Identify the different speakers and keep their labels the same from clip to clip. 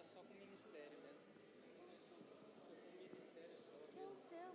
Speaker 1: só com o ministério, né? Tô com o ministério só.
Speaker 2: O que aconteceu?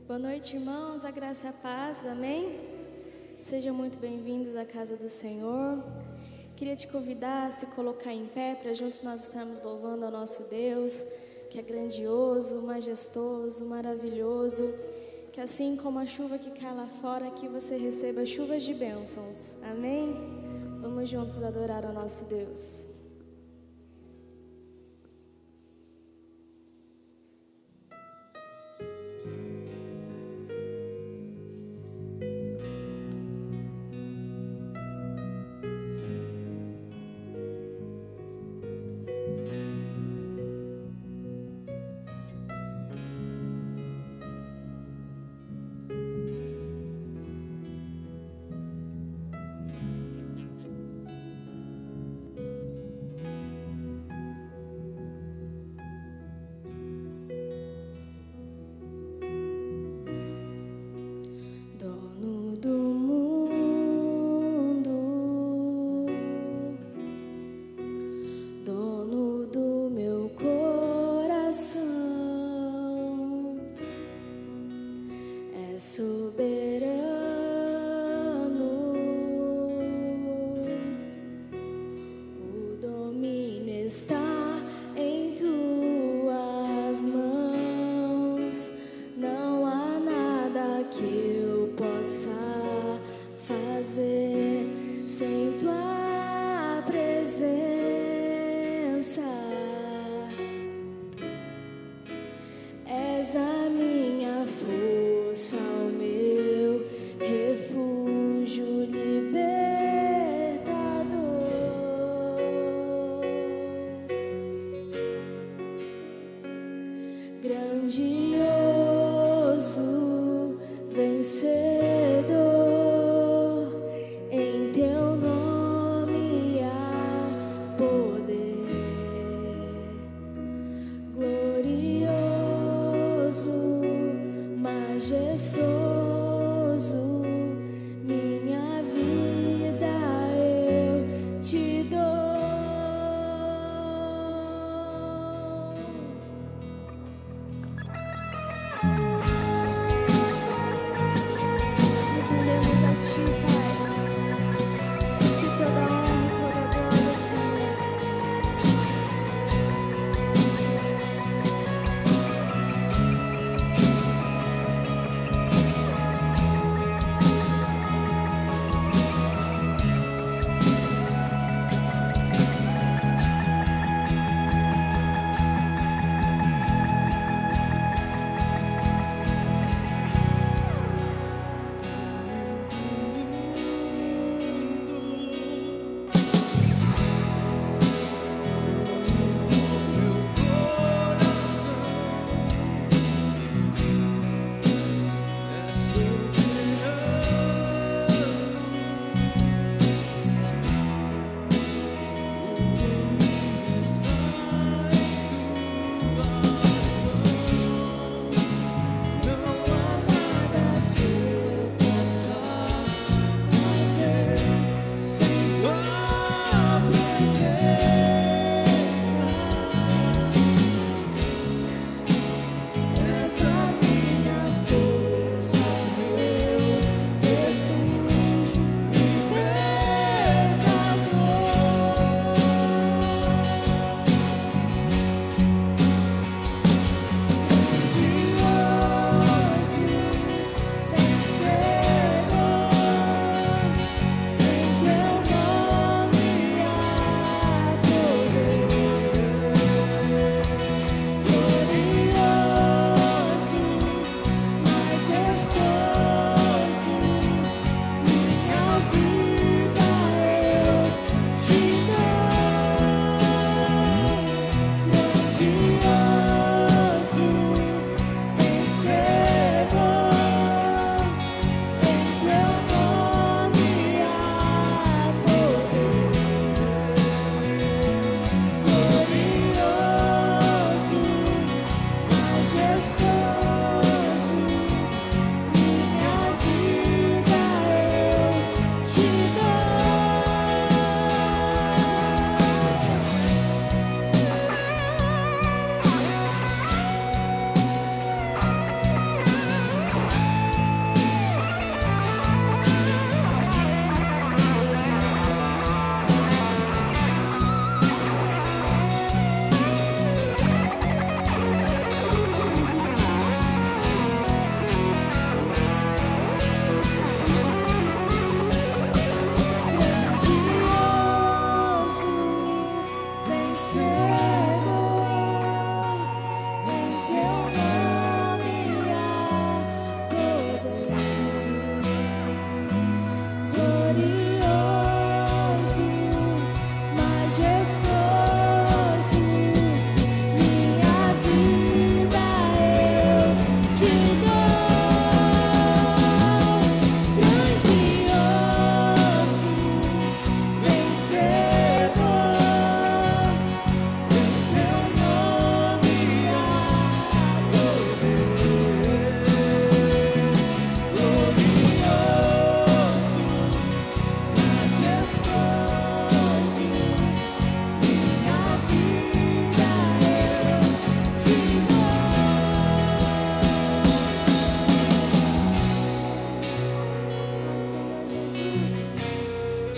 Speaker 2: Boa noite, irmãos, a graça e a paz, amém? Sejam muito bem-vindos à casa do Senhor. Queria te convidar a se colocar em pé para juntos nós estarmos louvando ao nosso Deus, que é grandioso, majestoso, maravilhoso. Que assim como a chuva que cai lá fora, que você receba chuvas de bênçãos, amém? Vamos juntos adorar ao nosso Deus.
Speaker 3: Glorioso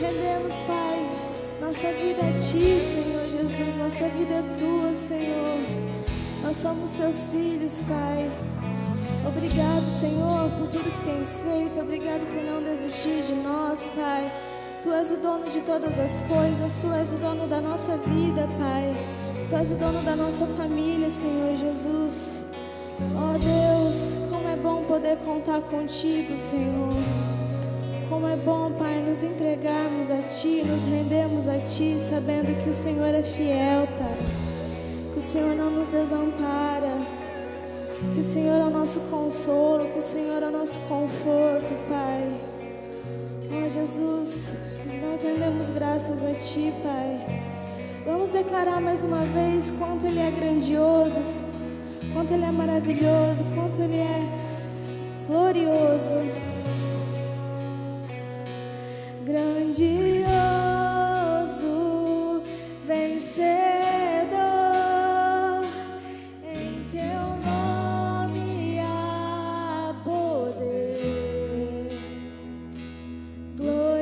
Speaker 2: rendemos, Pai, nossa vida a Ti, Senhor Jesus, nossa vida é Tua, Senhor. Nós somos Teus filhos, Pai. Obrigado, Senhor, por tudo que Tens feito. Obrigado por não desistir de nós, Pai. Tu és o dono de todas as coisas. Tu és o dono da nossa vida, Pai. Tu és o dono da nossa família, Senhor Jesus. Oh Deus, como é bom poder contar contigo, Senhor. Como é bom, Pai, nos entregarmos a Ti, nos rendermos a Ti, sabendo que o Senhor é fiel, Pai. Que o Senhor não nos desampara, que o Senhor é o nosso consolo, que o Senhor é o nosso conforto, Pai. Oh Jesus, nós rendemos graças a Ti, Pai. Vamos declarar mais uma vez quanto Ele é grandioso, quanto Ele é maravilhoso, quanto Ele é glorioso. Grandioso, vencedor, em Teu nome há poder. Glorioso,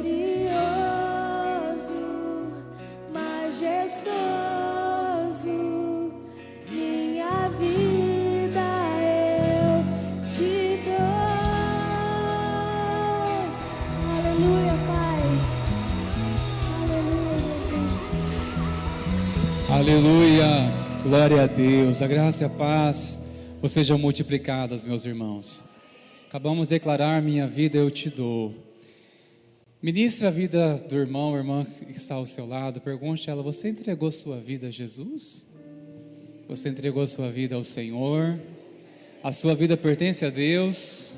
Speaker 2: majestoso, minha vida eu te dou. Aleluia, Pai. Aleluia, Jesus.
Speaker 3: Aleluia, glória a Deus, a graça e a paz sejam multiplicadas, meus irmãos. Acabamos de declarar: minha vida eu te dou. Ministre a vida do irmão, irmã que está ao seu lado. Pergunte a ela: você entregou sua vida a Jesus? Você entregou sua vida ao Senhor? A sua vida pertence a Deus?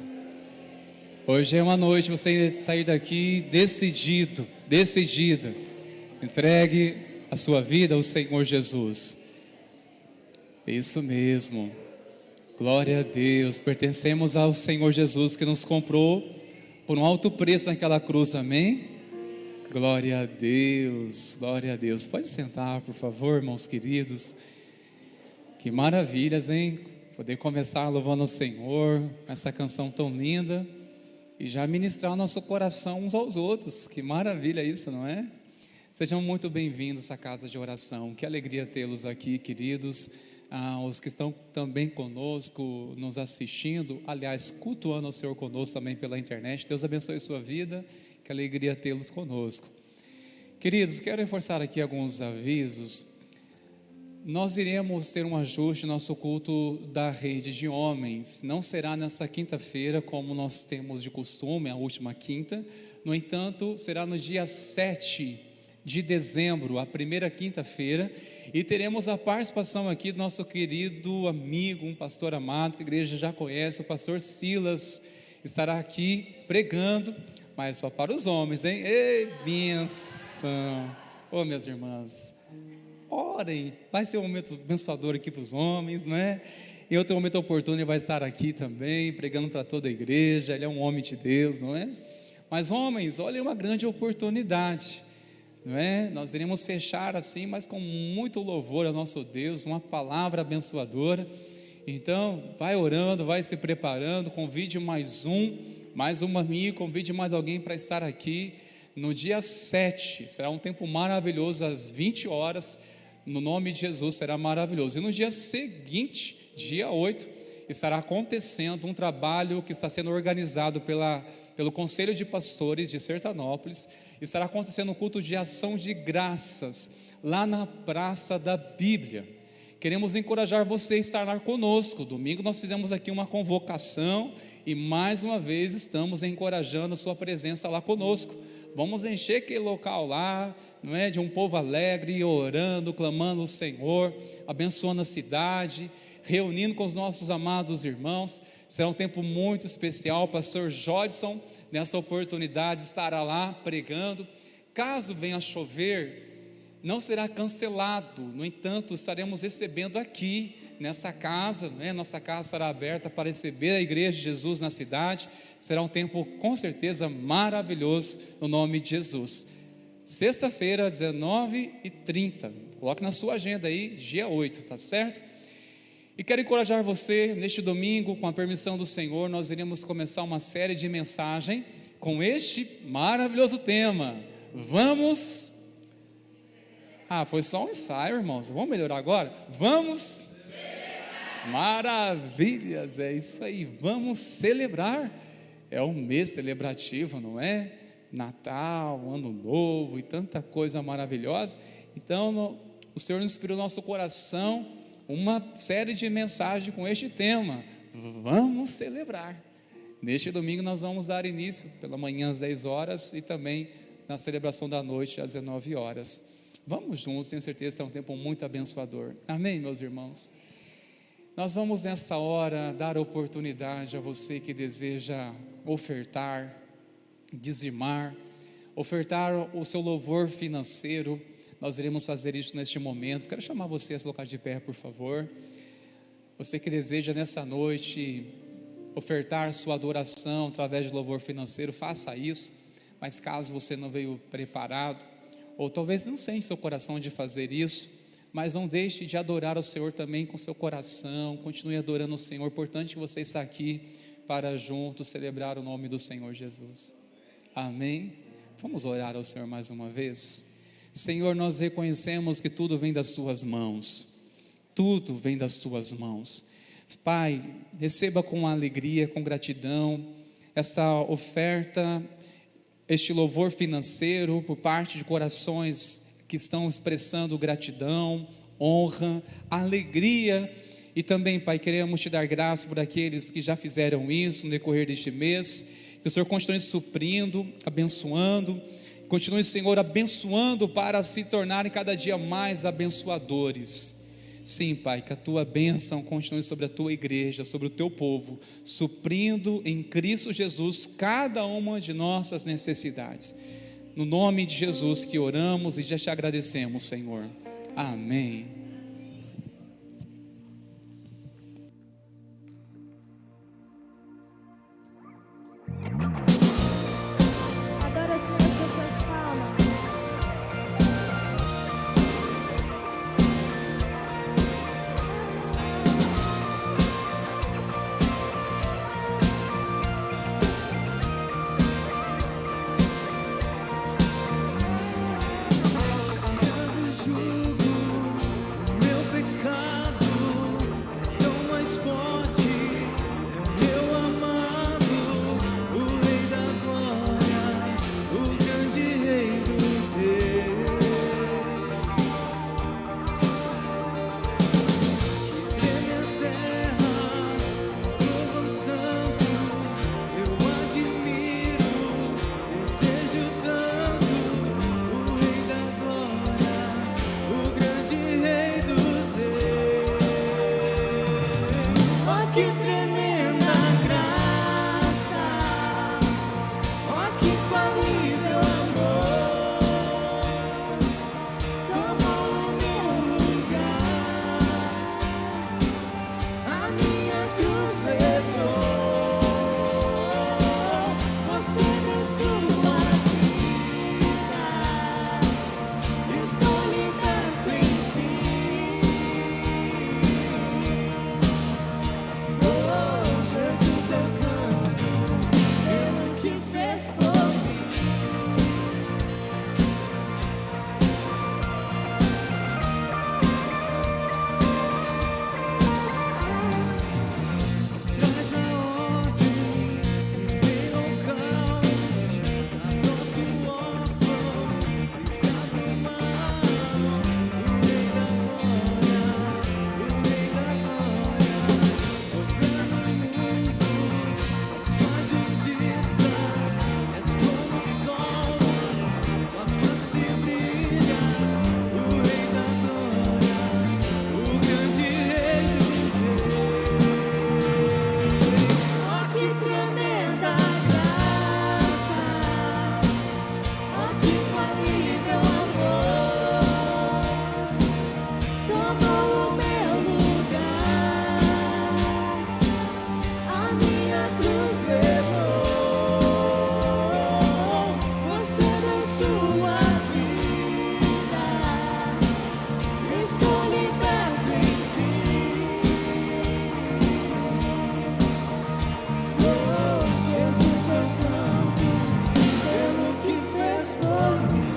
Speaker 3: Hoje é uma noite você sair daqui decidida. Entregue a sua vida ao Senhor Jesus. Isso mesmo. Glória a Deus. Pertencemos ao Senhor Jesus, que nos comprou por um alto preço naquela cruz. Amém? Glória a Deus. Glória a Deus. Pode sentar, por favor, irmãos queridos. Que maravilhas, hein? Poder começar louvando o Senhor com essa canção tão linda e já ministrar o nosso coração uns aos outros. Que maravilha isso, não é? Sejam muito bem-vindos à casa de oração. Que alegria tê-los aqui, queridos. Os que estão também conosco, nos assistindo, aliás, cultuando o Senhor conosco também pela internet. Deus abençoe a sua vida. Que alegria tê-los conosco. Queridos, quero reforçar aqui alguns avisos. Nós iremos ter um ajuste no nosso culto da rede de homens. Não será nessa quinta-feira como nós temos de costume, a última quinta. No entanto, será no dia 7 de dezembro, a primeira quinta-feira. E teremos a participação aqui do nosso querido amigo, um pastor amado, que a igreja já conhece, o pastor Silas. Estará aqui pregando, mas só para os homens, hein? Ei, bênção! Ô, minhas irmãs, orem, vai ser um momento abençoador aqui para os homens, não é? Em outro momento oportuno ele vai estar aqui também, pregando para toda a igreja. Ele é um homem de Deus, não é? Mas homens, olha, uma grande oportunidade, não é? Nós iremos fechar assim, mas com muito louvor ao nosso Deus, uma palavra abençoadora. Então, vai orando, vai se preparando, convide mais um amigo, convide mais alguém para estar aqui no dia 7, será um tempo maravilhoso, às 20 horas, no nome de Jesus, será maravilhoso. E no dia seguinte, dia 8, estará acontecendo um trabalho que está sendo organizado pelo Conselho de Pastores de Sertanópolis. Estará acontecendo um culto de ação de graças, lá na Praça da Bíblia. Queremos encorajar você a estar lá conosco. Domingo nós fizemos aqui uma convocação e mais uma vez estamos encorajando a sua presença lá conosco. Vamos encher aquele local lá, não é? De um povo alegre, orando, clamando ao Senhor, abençoando a cidade, reunindo com os nossos amados irmãos. Será um tempo muito especial. O pastor Jodson, nessa oportunidade, estará lá pregando. Caso venha a chover, não será cancelado. No entanto, estaremos recebendo aqui nessa casa, né? Nossa casa estará aberta para receber a igreja de Jesus na cidade. Será um tempo com certeza maravilhoso no nome de Jesus. Sexta-feira, 19h30, coloque na sua agenda aí, dia 8, tá certo? E quero encorajar você, neste domingo, com a permissão do Senhor, nós iremos começar uma série de mensagens com este maravilhoso tema: Vamos. Foi só um ensaio, irmãos. Vamos melhorar agora? Vamos. Maravilhas, é isso aí. Vamos celebrar. É um mês celebrativo, não é? Natal, Ano Novo e tanta coisa maravilhosa. Então, o Senhor nos inspirou no nosso coração uma série de mensagens com este tema. Vamos celebrar. Neste domingo nós vamos dar início pela manhã às 10 horas e também na celebração da noite às 19 horas. Vamos juntos, tenho certeza que é um tempo muito abençoador. Amém, meus irmãos? Nós vamos nessa hora dar oportunidade a você que deseja ofertar, dizimar, ofertar o seu louvor financeiro. Nós iremos fazer isso neste momento. Quero chamar você a se colocar de pé, por favor. Você que deseja nessa noite ofertar sua adoração através de louvor financeiro, faça isso. Mas caso você não veio preparado, ou talvez não sente seu coração de fazer isso, mas não deixe de adorar o Senhor também com seu coração. Continue adorando o Senhor. Importante que você está aqui para juntos celebrar o nome do Senhor Jesus. Amém? Vamos orar ao Senhor mais uma vez. Senhor, nós reconhecemos que tudo vem das tuas mãos. Tudo vem das tuas mãos. Pai, receba com alegria, com gratidão esta oferta, este louvor financeiro por parte de corações que estão expressando gratidão, honra, alegria. E também, Pai, queremos te dar graça por aqueles que já fizeram isso no decorrer deste mês. Que o Senhor continue suprindo, abençoando. Continue, Senhor, abençoando para se tornarem cada dia mais abençoadores. Sim, Pai, que a tua bênção continue sobre a tua igreja, sobre o teu povo, suprindo em Cristo Jesus cada uma de nossas necessidades. No nome de Jesus que oramos e já te agradecemos, Senhor. Amém.
Speaker 2: Adora o Senhor com suas palmas.
Speaker 1: Jesus, eu canto pelo que fez por mim.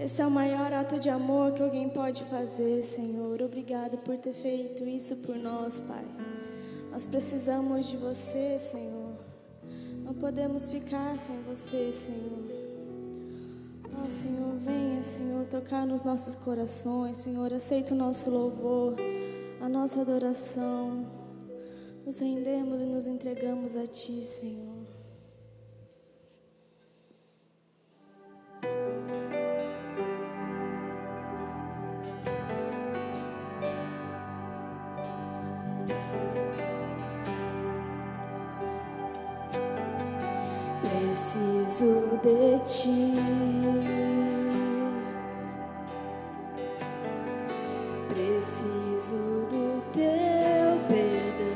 Speaker 2: Esse é o maior ato de amor que alguém pode fazer, Senhor. Obrigado por ter feito isso por nós, Pai. Nós precisamos de você, Senhor. Não podemos ficar sem você, Senhor. Oh, Senhor, venha, Senhor, tocar nos nossos corações, Senhor. Aceita o nosso louvor, a nossa adoração. Nos rendemos e nos entregamos a Ti, Senhor. Preciso de Ti, preciso do Teu perdão,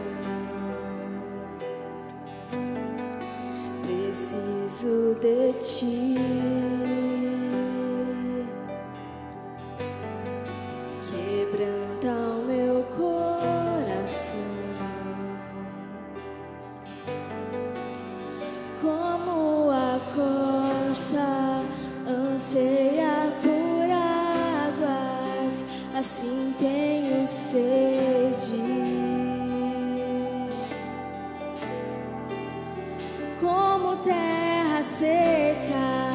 Speaker 2: preciso de Ti, quebranta o meu coração. Como a corça anseia por águas, assim tenho sede. Como terra seca,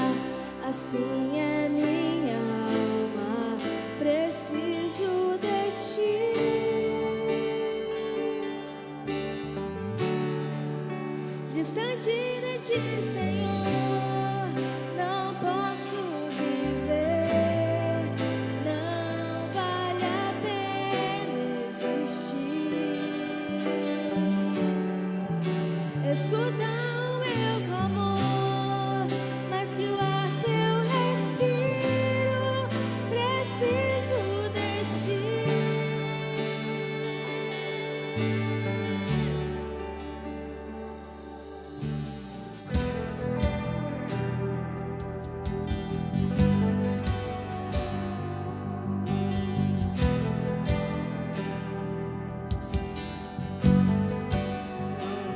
Speaker 2: assim é minha alma, preciso de Ti. Distante de Ti, Senhor, não posso viver, não vale a pena existir. Escuta o meu clamor, mais que o ar que eu respiro, preciso de Ti.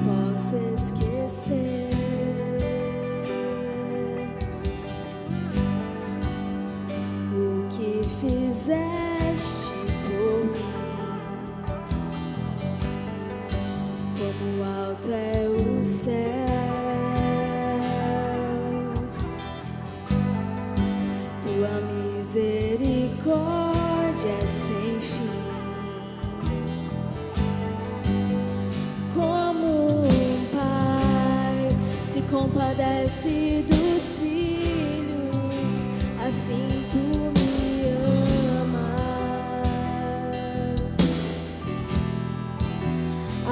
Speaker 2: Posso esquecer o que fizeste por mim. Como alto é o céu, Tua misericórdia é sem fim. Como um pai se compadece dos filhos, assim tu me amas.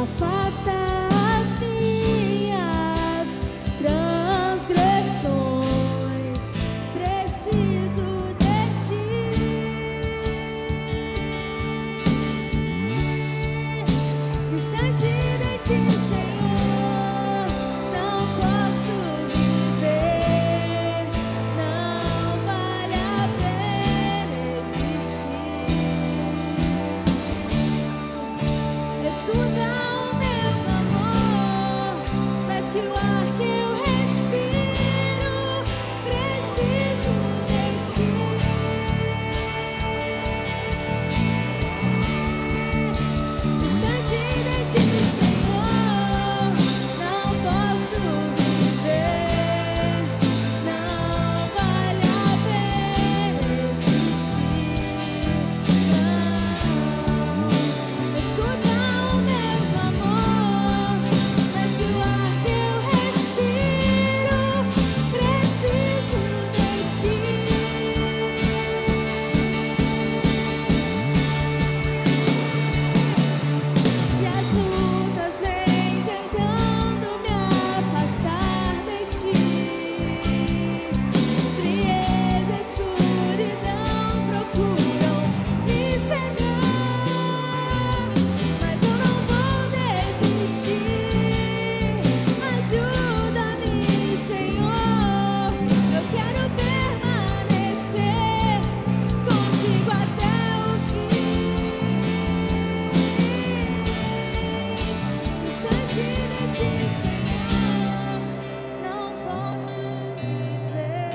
Speaker 2: Afasta as minhas transgressões, preciso de ti. Distante de ti, Senhor, não posso viver, não vale a pena existir. Escuta o meu clamor, mais que o ar que eu respiro, preciso de ti. Distante de ti, Senhor, não posso viver, não vale a pena existir. Não. Escuta o meu clamor, mais que o ar que eu respiro, preciso de ti. E as lutas vêm tentando me afastar de ti. Frieza, escuridão procuram me cegar, mas eu não vou desistir. Ajuda-me, Senhor, eu quero permanecer contigo até o fim. Distante de ti, Senhor, não posso viver.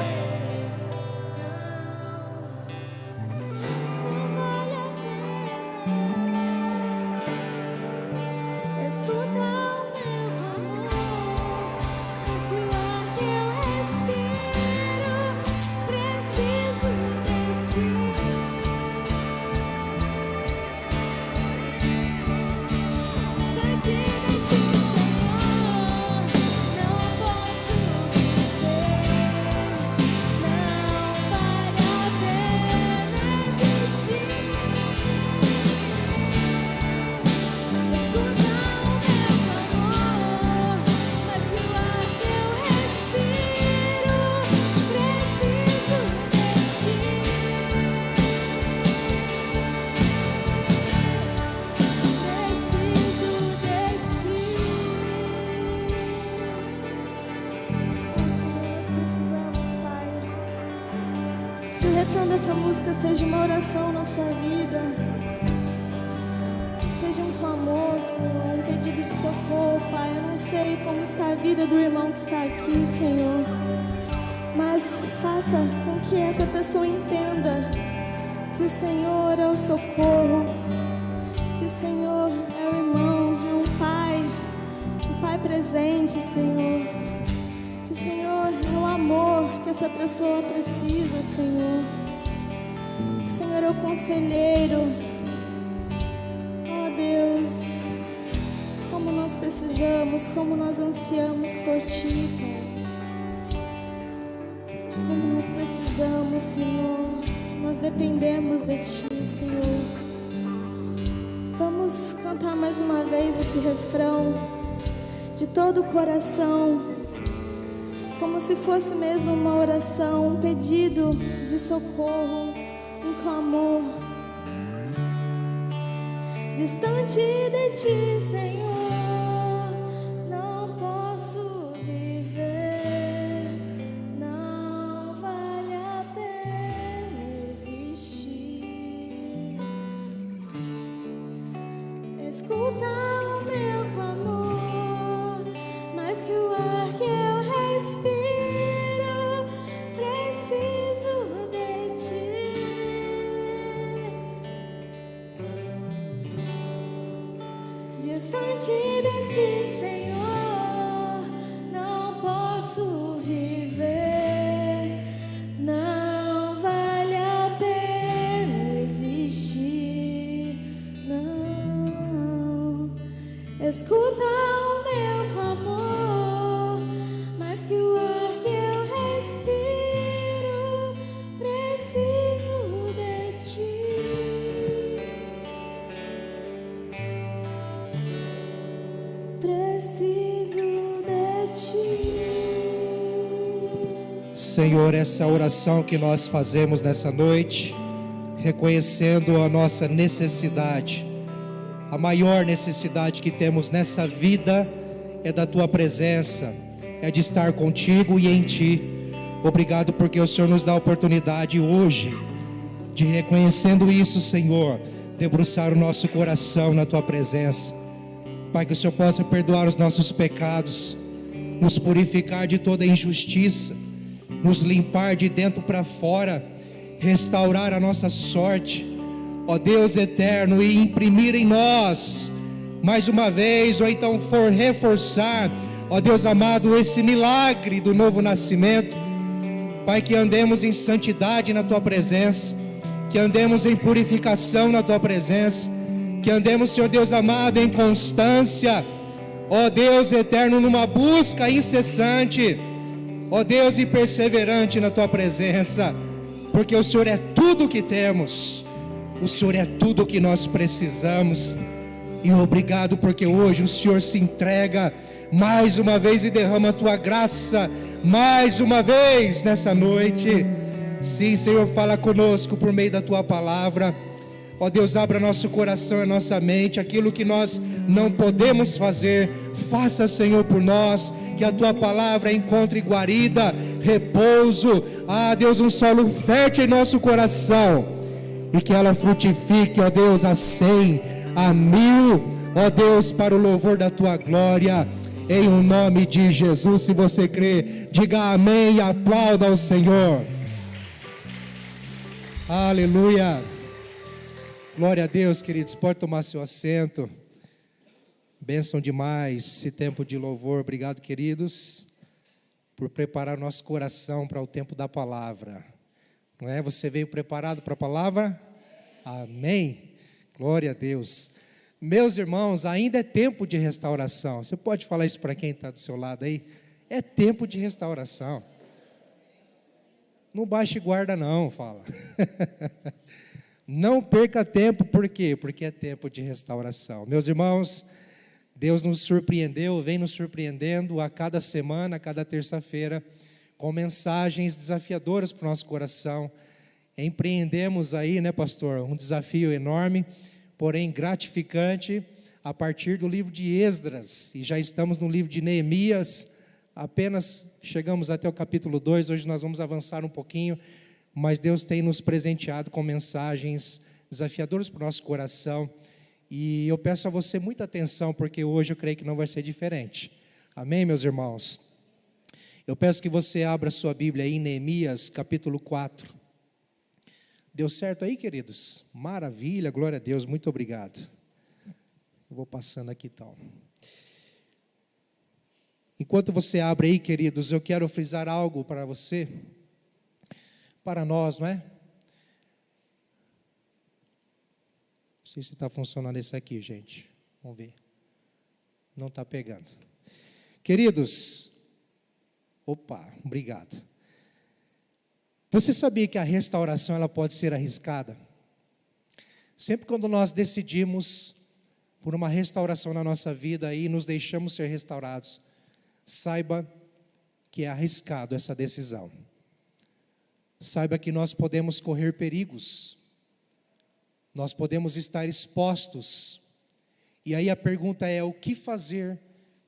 Speaker 2: Não vale a pena. Escuta o meu clamor, mas que o ar que eu respiro, preciso de ti. Distante de ti, Senhor, não posso viver, não vale a pena existir. Escuta o meu clamor, mas que o ar que eu respiro, preciso de ti. Preciso de ti. Senhor, nós precisamos, Pai. Que o refrão dessa música seja uma oração na sua vida, seja um clamor, Senhor, um pedido de socorro, Pai. Eu não sei como está a vida do irmão que está aqui, Senhor, mas faça com que essa pessoa entenda que o Senhor é o socorro, que o Senhor é o irmão, é um pai presente, Senhor. Que o Senhor é o amor que essa pessoa precisa, Senhor. Que o Senhor é o conselheiro. Oh Deus, como nós precisamos, como nós ansiamos por Ti, Pai. Como nós precisamos, Senhor. Nós dependemos de Ti, Senhor. Vamos cantar mais uma vez esse refrão de todo o coração, como se fosse mesmo uma oração, um pedido de socorro, um clamor. Distante de ti, Senhor, não posso viver, não vale a pena existir. Escuta o meu clamor, mais que o ar que eu respiro, preciso de ti. Distante de ti, Senhor, não posso viver, não vale a pena existir, não. Escuta o meu clamor, mas que o ar que eu respiro, preciso de ti. Preciso de ti.
Speaker 4: Senhor, essa oração que nós fazemos nessa noite, reconhecendo a nossa necessidade, a maior necessidade que temos nessa vida é da Tua presença, é de estar contigo e em Ti. Obrigado porque o Senhor nos dá a oportunidade hoje de, reconhecendo isso, Senhor, debruçar o nosso coração na Tua presença. Pai, que o Senhor possa perdoar os nossos pecados, nos purificar de toda injustiça, nos limpar de dentro para fora, restaurar a nossa sorte, ó Deus eterno, e imprimir em nós, mais uma vez, ou então reforçar, ó Deus amado, esse milagre do novo nascimento. Pai, que andemos em santidade na Tua presença, que andemos em purificação na Tua presença, que andemos, Senhor Deus amado, em constância, ó Deus eterno, numa busca incessante, ó Deus, e perseverante na Tua presença, porque o Senhor é tudo o que temos, o Senhor é tudo o que nós precisamos. E obrigado porque hoje o Senhor se entrega mais uma vez e derrama a Tua graça mais uma vez nessa noite. Sim, Senhor, fala conosco por meio da Tua palavra. Ó Deus, abra nosso coração e nossa mente, aquilo que nós não podemos fazer, faça, Senhor, por nós, que a Tua palavra encontre guarida, repouso, Deus, um solo fértil em nosso coração, e que ela frutifique, ó Deus, a 100, a 1000, ó Deus, para o louvor da Tua glória, em o nome de Jesus. Se você crê, diga amém e aplauda ao Senhor. Aleluia. Glória a Deus, queridos, pode tomar seu assento. Bênção demais esse tempo de louvor. Obrigado, queridos, por preparar nosso coração para o tempo da palavra. Não é? Você veio preparado para a palavra? Amém. Glória a Deus. Meus irmãos, ainda é tempo de restauração. Você pode falar isso para quem está do seu lado aí? É tempo de restauração. Não baixe guarda não, fala. Não perca tempo, por quê? Porque é tempo de restauração. Meus irmãos, Deus nos surpreendeu, vem nos surpreendendo a cada semana, a cada terça-feira, com mensagens desafiadoras para o nosso coração. Empreendemos aí, né, pastor, um desafio enorme, porém gratificante, a partir do livro de Esdras, e já estamos no livro de Neemias, apenas chegamos até o capítulo 2, hoje nós vamos avançar um pouquinho, mas Deus tem nos presenteado com mensagens desafiadoras para o nosso coração, e eu peço a você muita atenção, porque hoje eu creio que não vai ser diferente. Amém, meus irmãos? Eu peço que você abra sua Bíblia aí em Neemias, capítulo 4. Deu certo aí, queridos? Maravilha, glória a Deus, muito obrigado. Eu vou passando aqui então. Enquanto você abre aí, queridos, eu quero frisar algo para você, para nós, não é? Não sei se está funcionando esse aqui, gente. Vamos ver. Não está pegando. Queridos, obrigado. Você sabia que a restauração ela pode ser arriscada? Sempre quando nós decidimos por uma restauração na nossa vida e nos deixamos ser restaurados, saiba que é arriscado essa decisão. Saiba que nós podemos correr perigos, nós podemos estar expostos, e aí a pergunta é: o que fazer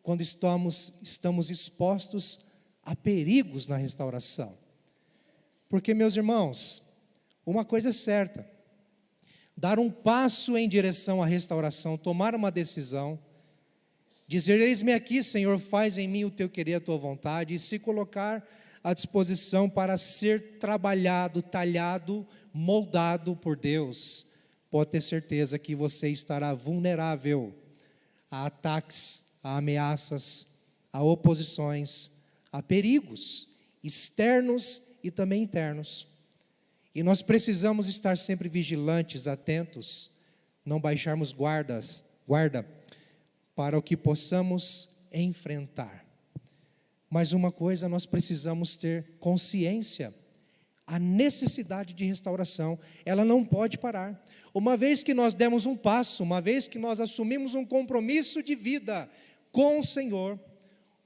Speaker 4: quando estamos expostos a perigos na restauração? Porque, meus irmãos, uma coisa é certa: dar um passo em direção à restauração, tomar uma decisão, dizer: eis-me aqui, Senhor, faz em mim o teu querer, a tua vontade, e se colocar à disposição para ser trabalhado, talhado, moldado por Deus, pode ter certeza que você estará vulnerável a ataques, a ameaças, a oposições, a perigos externos e também internos. E nós precisamos estar sempre vigilantes, atentos, não baixarmos guarda para o que possamos enfrentar. Mas uma coisa nós precisamos ter consciência: a necessidade de restauração, ela não pode parar. Uma vez que nós demos um passo, uma vez que nós assumimos um compromisso de vida com o Senhor,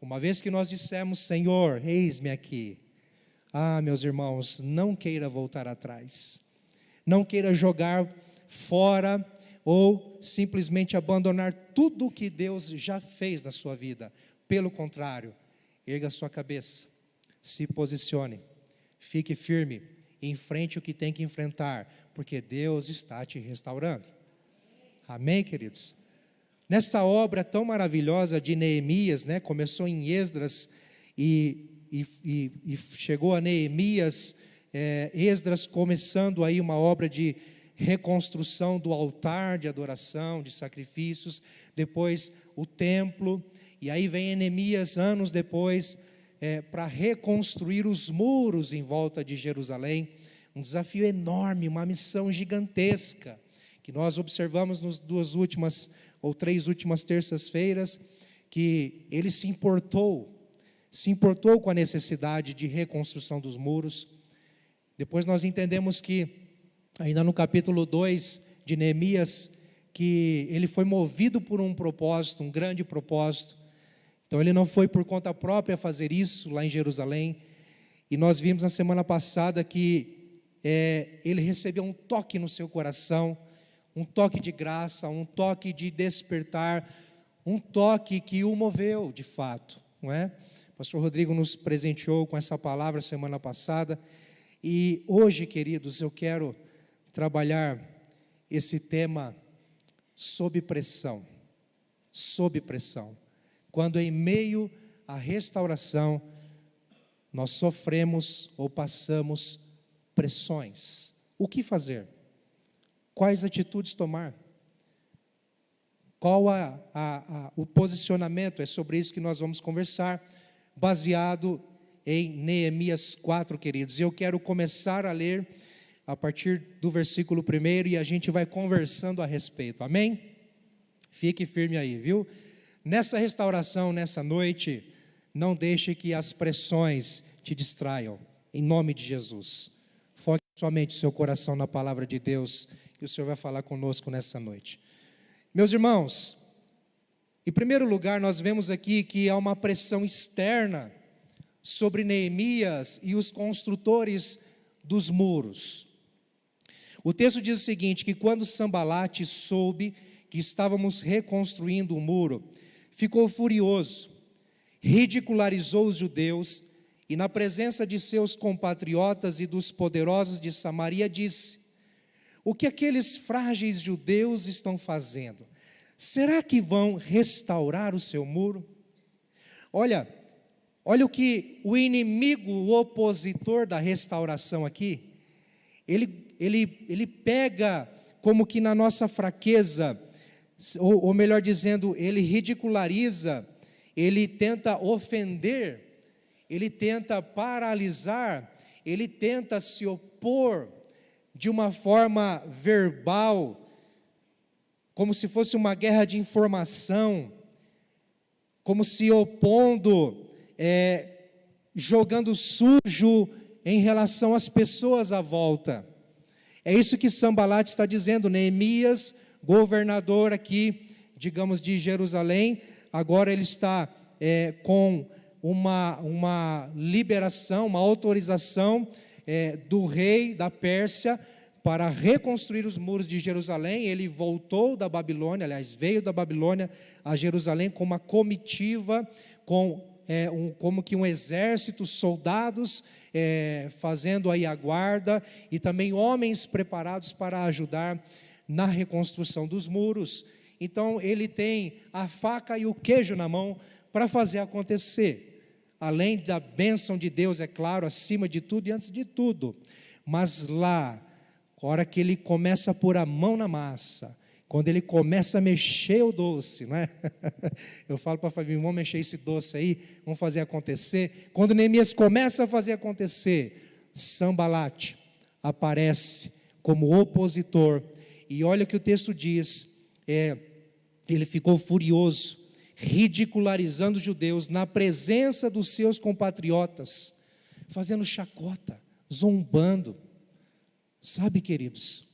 Speaker 4: uma vez que nós dissemos: Senhor, eis-me aqui. Meus irmãos, não queira voltar atrás. Não queira jogar fora ou simplesmente abandonar tudo o que Deus já fez na sua vida. Pelo contrário, erga a sua cabeça, se posicione, fique firme, enfrente o que tem que enfrentar, porque Deus está te restaurando. Amém, queridos? Nessa obra tão maravilhosa de Neemias, né, começou em Esdras e chegou a Neemias, Esdras começando aí uma obra de reconstrução do altar de adoração, de sacrifícios, depois o templo, e aí vem Neemias anos depois, para reconstruir os muros em volta de Jerusalém, um desafio enorme, uma missão gigantesca, que nós observamos nas 2 últimas ou 3 últimas terças-feiras, que ele se importou com a necessidade de reconstrução dos muros. Depois nós entendemos que, ainda no capítulo 2 de Neemias, que ele foi movido por um propósito, um grande propósito. Então ele não foi por conta própria fazer isso lá em Jerusalém. E nós vimos na semana passada que ele recebeu um toque no seu coração, um toque de graça, um toque de despertar, um toque que o moveu de fato, não é? O pastor Rodrigo nos presenteou com essa palavra semana passada. E hoje, queridos, eu quero trabalhar esse tema sob pressão. Sob pressão. Quando em meio à restauração, nós sofremos ou passamos pressões. O que fazer? Quais atitudes tomar? Qual o posicionamento? É sobre isso que nós vamos conversar, baseado em Neemias 4, queridos. Eu quero começar a ler a partir do versículo 1 e a gente vai conversando a respeito, amém? Fique firme aí, viu? Nessa restauração, nessa noite, não deixe que as pressões te distraiam, em nome de Jesus. Foque somente o seu coração na palavra de Deus, que o Senhor vai falar conosco nessa noite. Meus irmãos, em primeiro lugar, nós vemos aqui que há uma pressão externa sobre Neemias e os construtores dos muros. O texto diz o seguinte, que quando Sambalate soube que estávamos reconstruindo o muro, ficou furioso, ridicularizou os judeus e na presença de seus compatriotas e dos poderosos de Samaria disse: o que aqueles frágeis judeus estão fazendo? Será que vão restaurar o seu muro? Olha o que o inimigo, o opositor da restauração aqui, ele pega como que na nossa fraqueza, ou melhor dizendo, ele ridiculariza, ele tenta ofender, ele tenta paralisar, ele tenta se opor de uma forma verbal, como se fosse uma guerra de informação, como se opondo, jogando sujo em relação às pessoas à volta. É isso que Sambalate está dizendo. Neemias, governador aqui, digamos, de Jerusalém, agora ele está com uma liberação, uma autorização do rei da Pérsia para reconstruir os muros de Jerusalém. Ele voltou da Babilônia, aliás, veio da Babilônia a Jerusalém com uma comitiva, como que um exército, soldados fazendo aí a guarda e também homens preparados para ajudar na reconstrução dos muros. Então ele tem a faca e o queijo na mão para fazer acontecer, além da bênção de Deus, é claro, acima de tudo e antes de tudo. Mas lá, a hora que ele começa a pôr a mão na massa, quando ele começa a mexer o doce, não é? Eu falo para a família, vamos mexer esse doce aí, vamos fazer acontecer. Quando Neemias começa a fazer acontecer, Sambalate aparece como opositor. E olha o que o texto diz, ele ficou furioso, ridicularizando os judeus na presença dos seus compatriotas, fazendo chacota, zombando. Sabe, queridos,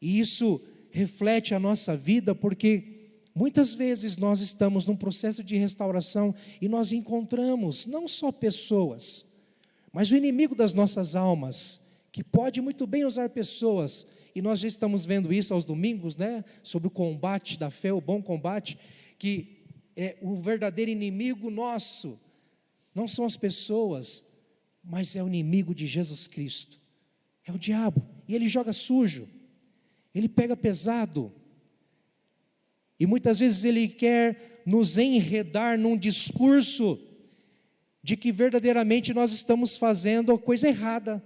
Speaker 4: e isso reflete a nossa vida, porque muitas vezes nós estamos num processo de restauração e nós encontramos não só pessoas, mas o inimigo das nossas almas, que pode muito bem usar pessoas, e nós já estamos vendo isso aos domingos, né? Sobre o combate da fé, o bom combate, que é o verdadeiro inimigo nosso, não são as pessoas, mas é o inimigo de Jesus Cristo, é o diabo, e ele joga sujo, ele pega pesado, e muitas vezes ele quer nos enredar num discurso de que verdadeiramente nós estamos fazendo a coisa errada.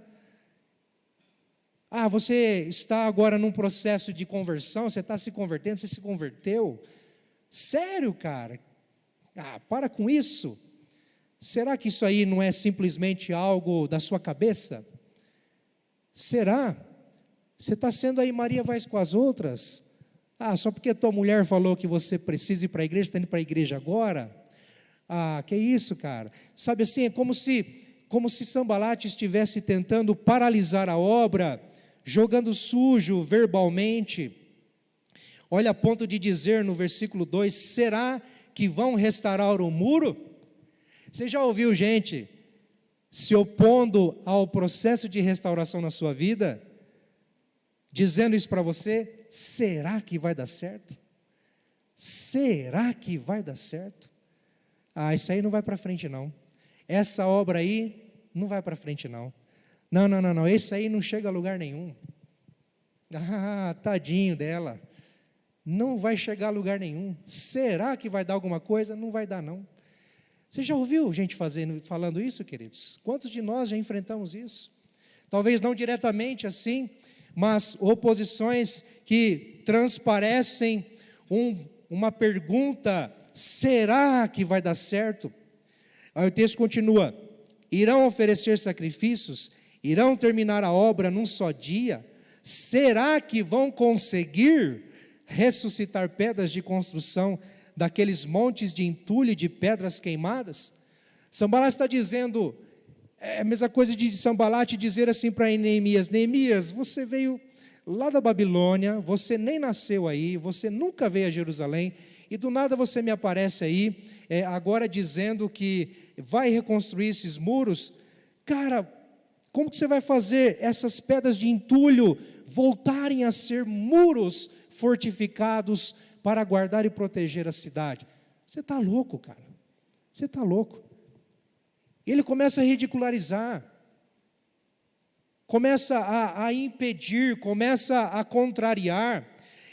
Speaker 4: Ah, você está agora num processo de conversão, você está se convertendo, você se converteu? Sério, cara? Ah, para com isso. Será que isso aí não é simplesmente algo da sua cabeça? Será? Você está sendo aí Maria vai com as outras? Ah, só porque tua mulher falou que você precisa ir para a igreja, está indo para a igreja agora? Ah, que isso, cara? Sabe assim, é como se Sanbalate estivesse tentando paralisar a obra, jogando sujo verbalmente. Olha, a ponto de dizer no versículo 2, será que vão restaurar o muro? Você já ouviu gente se opondo ao processo de restauração na sua vida, dizendo isso para você? Será que vai dar certo? Será que vai dar certo? Ah, isso aí não vai para frente não. Essa obra aí não vai para frente não. Não, esse aí não chega a lugar nenhum. Ah, tadinho dela. Não vai chegar a lugar nenhum. Será que vai dar alguma coisa? Não vai dar não. Você já ouviu gente falando isso, queridos? Quantos de nós já enfrentamos isso? Talvez não diretamente assim, mas oposições que transparecem uma pergunta: será que vai dar certo? Aí o texto continua: irão oferecer sacrifícios, irão terminar a obra num só dia? Será que vão conseguir ressuscitar pedras de construção daqueles montes de entulho e de pedras queimadas? Sanbalate está dizendo, é a mesma coisa de Sanbalate dizer assim para Neemias: Neemias, você veio lá da Babilônia, você nem nasceu aí, você nunca veio a Jerusalém, e do nada você me aparece aí, agora dizendo que vai reconstruir esses muros. Cara, como que você vai fazer essas pedras de entulho voltarem a ser muros fortificados para guardar e proteger a cidade? Você está louco, cara. Você está louco. Ele começa a ridicularizar, começa a impedir, começa a contrariar.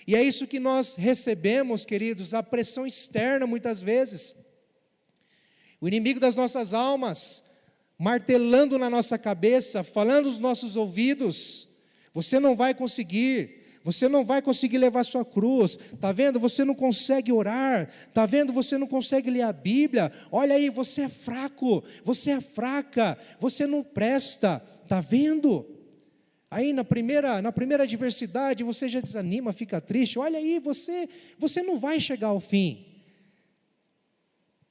Speaker 4: E é isso que nós recebemos, queridos, a pressão externa muitas vezes. O inimigo das nossas almas, martelando na nossa cabeça, falando nos nossos ouvidos: você não vai conseguir, você não vai conseguir levar sua cruz, está vendo? Você não consegue orar, está vendo? Você não consegue ler a Bíblia, olha aí, você é fraco, você é fraca, você não presta, está vendo? Aí na primeira adversidade você já desanima, fica triste, olha aí, você não vai chegar ao fim.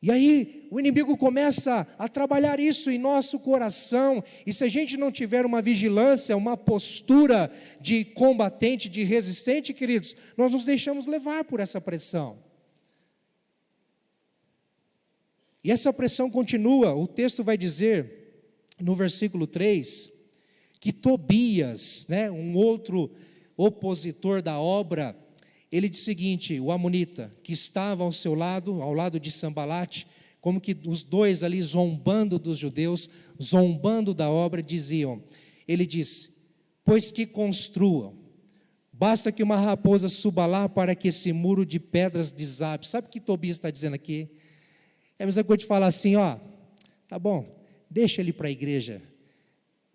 Speaker 4: E aí o inimigo começa a trabalhar isso em nosso coração, e se a gente não tiver uma vigilância, uma postura de combatente, de resistente, queridos, nós nos deixamos levar por essa pressão. E essa pressão continua. O texto vai dizer, no versículo 3, que Tobias, um outro opositor da obra, ele diz o seguinte: o amonita, que estava ao seu lado, ao lado de Sanbalate, como que os dois ali zombando dos judeus, zombando da obra, diziam, ele disse: pois que construam, basta que uma raposa suba lá para que esse muro de pedras desabe. Sabe o que Tobias está dizendo aqui? É a mesma coisa de falar assim, tá bom, deixa ele ir para a igreja,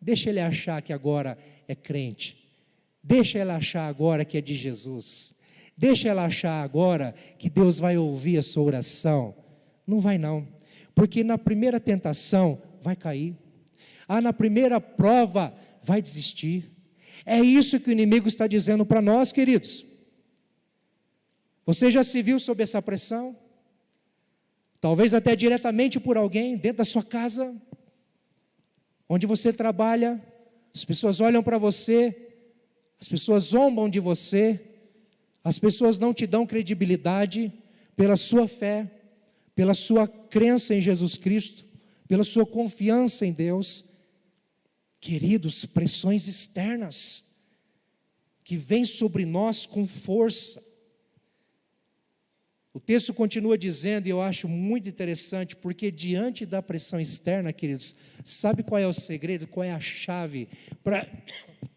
Speaker 4: deixa ele achar que agora é crente, deixa ele achar agora que é de Jesus, deixa ela achar agora que Deus vai ouvir a sua oração. Não vai não, porque na primeira tentação vai cair, na primeira prova vai desistir. É isso que o inimigo está dizendo para nós, queridos. Você já se viu sob essa pressão? talvez até diretamente por alguém dentro da sua casa, onde você trabalha. As pessoas olham para você, as pessoas zombam de você, as pessoas não te dão credibilidade pela sua fé, pela sua crença em Jesus Cristo, pela sua confiança em Deus. Queridos, pressões externas que vêm sobre nós com força. O texto continua dizendo, e eu acho muito interessante, porque diante da pressão externa, queridos, sabe qual é o segredo, qual é a chave para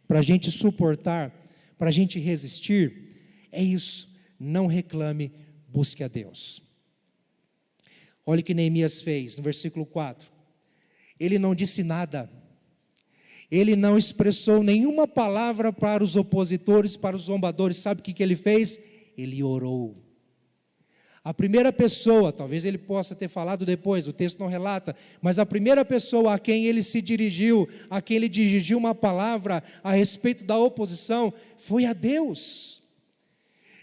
Speaker 4: a gente suportar, para a gente resistir? É isso, não reclame, busque a Deus. Olha o que Neemias fez, no versículo 4. Ele não disse nada, ele não expressou nenhuma palavra para os opositores, para os zombadores. Sabe o que ele fez? Ele orou. A primeira pessoa, talvez ele possa ter falado depois, o texto não relata, mas a primeira pessoa a quem ele se dirigiu, a quem ele dirigiu uma palavra a respeito da oposição, foi a Deus.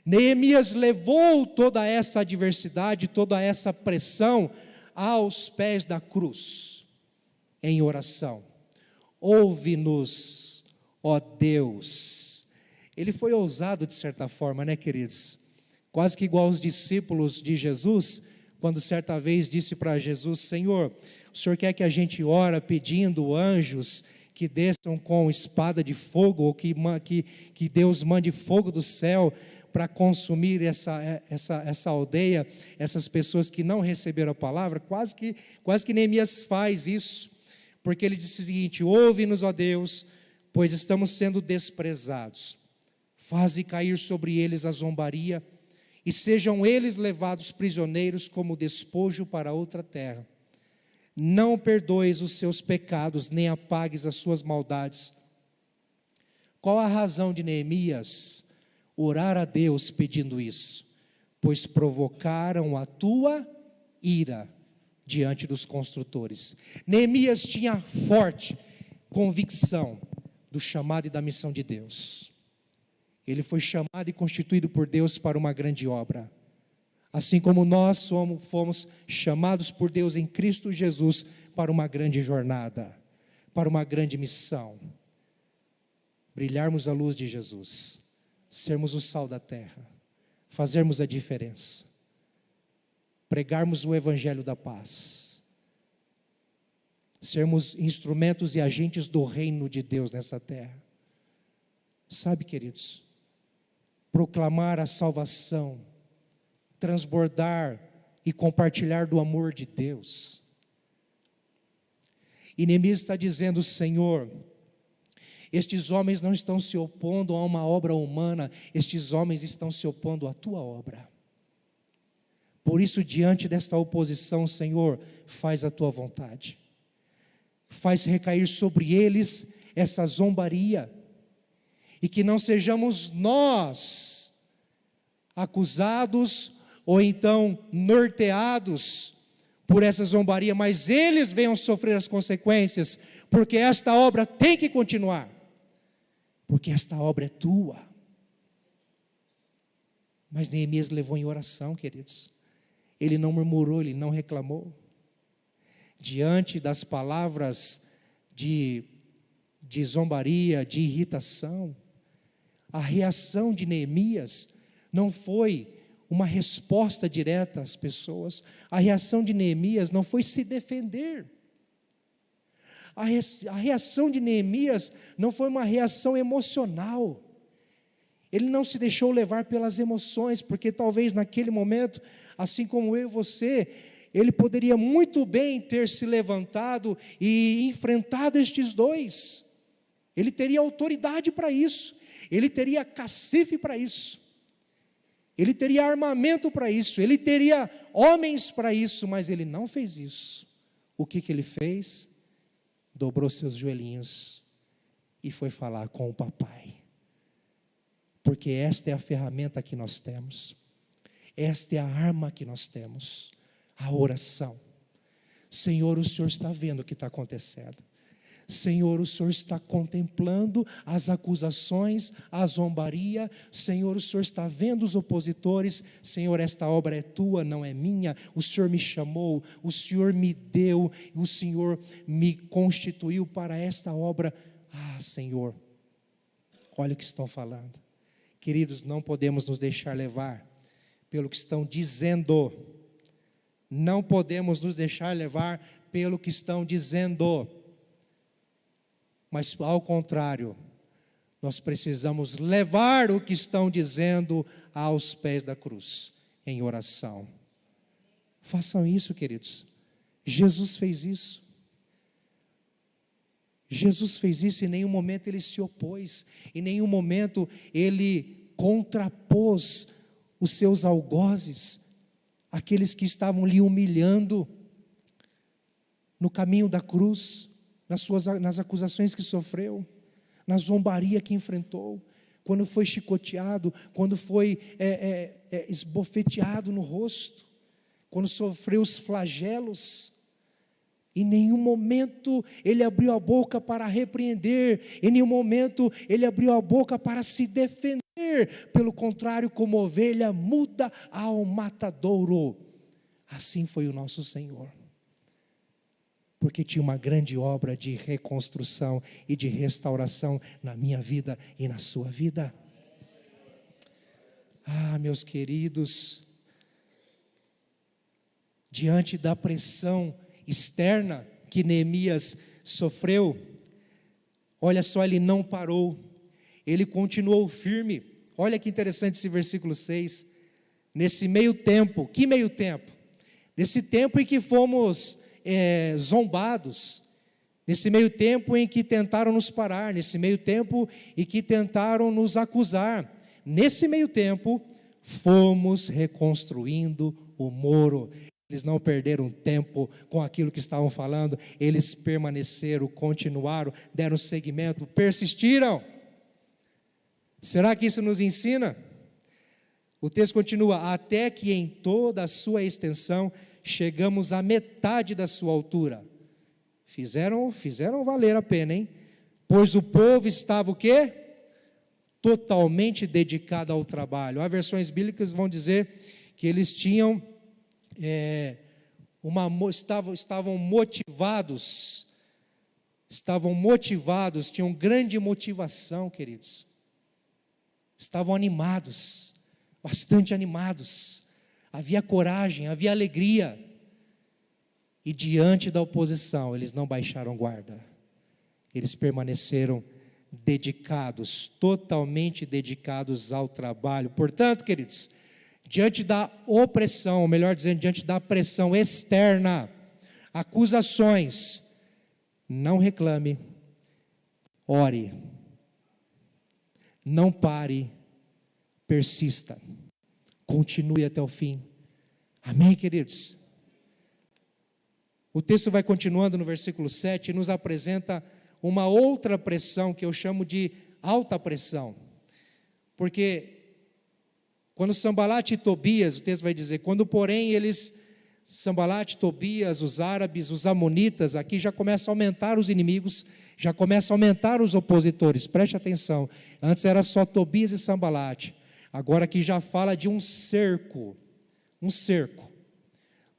Speaker 4: Neemias levou toda essa adversidade, toda essa pressão aos pés da cruz, em oração. Ouve-nos, ó Deus. Ele foi ousado de certa forma, né, queridos? Quase que igual aos discípulos de Jesus, quando certa vez disse para Jesus: Senhor, o Senhor quer que a gente ora pedindo anjos que desçam com espada de fogo, ou que Deus mande fogo do céu para consumir essa aldeia, essas pessoas que não receberam a palavra? Quase que Neemias faz isso, porque ele disse o seguinte: ouve-nos, ó Deus, pois estamos sendo desprezados. Faze cair sobre eles a zombaria, e sejam eles levados prisioneiros como despojo para outra terra. Não perdoes os seus pecados, nem apagues as suas maldades. Qual a razão de Neemias orar a Deus pedindo isso? Pois provocaram a tua ira diante dos construtores. Neemias tinha forte convicção do chamado e da missão de Deus. Ele foi chamado e constituído por Deus para uma grande obra. Assim como nós fomos chamados por Deus em Cristo Jesus para uma grande jornada, para uma grande missão. Brilharmos a luz de Jesus, sermos o sal da terra, fazermos a diferença, pregarmos o evangelho da paz, sermos instrumentos e agentes do reino de Deus nessa terra. Sabe, queridos, proclamar a salvação, transbordar e compartilhar do amor de Deus. E Neemias está dizendo: Senhor, estes homens não estão se opondo a uma obra humana, estes homens estão se opondo à tua obra. Por isso, diante desta oposição, Senhor, faz a tua vontade, faz recair sobre eles essa zombaria, e que não sejamos nós acusados ou então norteados por essa zombaria, mas eles venham sofrer as consequências, porque esta obra tem que continuar, porque esta obra é tua. Mas Neemias levou em oração, queridos. Ele não murmurou, ele não reclamou. Diante das palavras de zombaria, de irritação, a reação de Neemias não foi uma resposta direta às pessoas. A reação de Neemias não foi se defender. A reação de Neemias não foi uma reação emocional. Ele não se deixou levar pelas emoções, porque talvez naquele momento, assim como eu e você, ele poderia muito bem ter se levantado e enfrentado estes dois. Ele teria autoridade para isso. Ele teria cacife para isso, ele teria armamento para isso, ele teria homens para isso, mas ele não fez isso. O que ele fez? Dobrou seus joelhinhos e foi falar com o papai, porque esta é a ferramenta que nós temos, esta é a arma que nós temos, a oração. Senhor, o Senhor está vendo o que está acontecendo. Senhor, o Senhor está contemplando as acusações, a zombaria. Senhor, o Senhor está vendo os opositores. Senhor, esta obra é tua, não é minha. O Senhor me chamou, o Senhor me deu, o Senhor me constituiu para esta obra. Ah, Senhor, olha o que estão falando. Queridos, não podemos nos deixar levar pelo que estão dizendo. Não podemos nos deixar levar pelo que estão dizendo. Mas, ao contrário, nós precisamos levar o que estão dizendo aos pés da cruz, em oração. Façam isso, queridos. Jesus fez isso. Jesus fez isso, em nenhum momento ele se opôs, em nenhum momento ele contrapôs os seus algozes, aqueles que estavam lhe humilhando no caminho da cruz, nas acusações que sofreu, na zombaria que enfrentou, quando foi chicoteado, quando foi esbofeteado no rosto, quando sofreu os flagelos. Em nenhum momento ele abriu a boca para repreender, em nenhum momento ele abriu a boca para se defender. Pelo contrário, como ovelha muda ao matadouro, assim foi o nosso Senhor. Porque tinha uma grande obra de reconstrução e de restauração na minha vida e na sua vida. Ah, meus queridos, diante da pressão externa que Neemias sofreu, olha só, ele não parou, ele continuou firme. Olha que interessante esse versículo 6. Nesse meio tempo, que meio tempo? Nesse tempo em que fomos zombados, nesse meio tempo em que tentaram nos parar, nesse meio tempo em que tentaram nos acusar, nesse meio tempo fomos reconstruindo o muro. Eles não perderam tempo com aquilo que estavam falando, eles permaneceram, continuaram, deram seguimento, persistiram. Será que isso nos ensina? O texto continua: até que em toda a sua extensão chegamos à metade da sua altura. Fizeram valer a pena, hein? Pois o povo estava o quê? Totalmente dedicado ao trabalho. Há versões bíblicas vão dizer que eles tinham estavam motivados, tinham grande motivação, queridos. Estavam animados, bastante animados. Havia coragem, havia alegria. E diante da oposição, eles não baixaram guarda. Eles permaneceram dedicados, totalmente dedicados ao trabalho. Portanto, queridos, diante da opressão, ou melhor dizendo, diante da pressão externa, acusações, não reclame, ore, não pare, persista, continue até o fim. Amém, queridos? O texto vai continuando no versículo 7 e nos apresenta uma outra pressão que eu chamo de alta pressão. Porque quando Sambalate e Tobias, o texto vai dizer, quando porém Sambalate, Tobias, os árabes, os amonitas, aqui já começa a aumentar os inimigos, já começa a aumentar os opositores, preste atenção. Antes era só Tobias e Sambalate, agora aqui já fala de um cerco.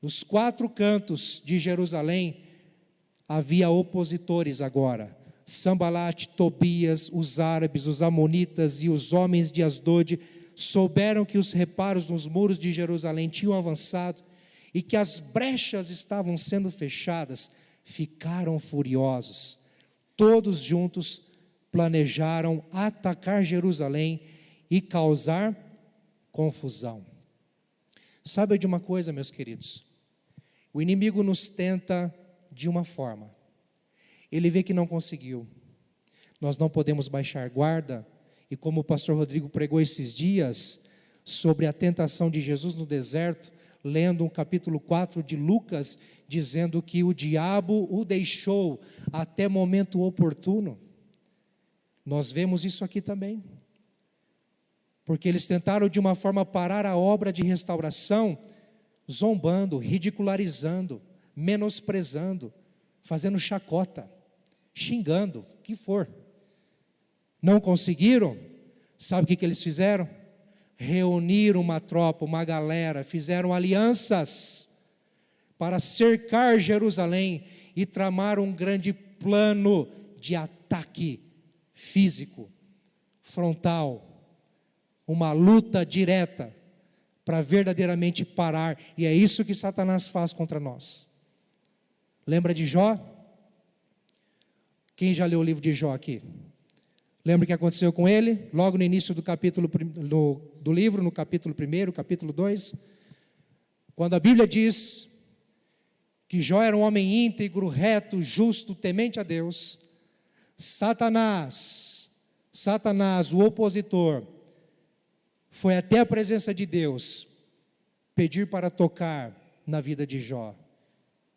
Speaker 4: Nos 4 cantos de Jerusalém havia opositores agora. Sambalate, Tobias, os árabes, os amonitas e os homens de Asdod souberam que os reparos nos muros de Jerusalém tinham avançado e que as brechas estavam sendo fechadas, ficaram furiosos. Todos juntos planejaram atacar Jerusalém e causar confusão. Sabe de uma coisa, meus queridos? O inimigo nos tenta de uma forma. Ele vê que não conseguiu. Nós não podemos baixar guarda. E como o pastor Rodrigo pregou esses dias sobre a tentação de Jesus no deserto, lendo o capítulo 4 de Lucas, dizendo que o diabo o deixou até momento oportuno. Nós vemos isso aqui também. Porque eles tentaram de uma forma parar a obra de restauração, zombando, ridicularizando, menosprezando, fazendo chacota. xingando, o que for. Não conseguiram? Sabe o que eles fizeram? Reuniram uma tropa, uma galera, fizeram alianças para cercar Jerusalém e tramaram um grande plano de ataque físico, frontal, uma luta direta para verdadeiramente parar, e é isso que Satanás faz contra nós. Lembra de Jó? Quem já leu o livro de Jó aqui? Lembra o que aconteceu com ele? Logo no início do capítulo do livro, no capítulo 1, capítulo 2, quando a Bíblia diz que Jó era um homem íntegro, reto, justo, temente a Deus, Satanás, o opositor, foi até a presença de Deus pedir para tocar na vida de Jó.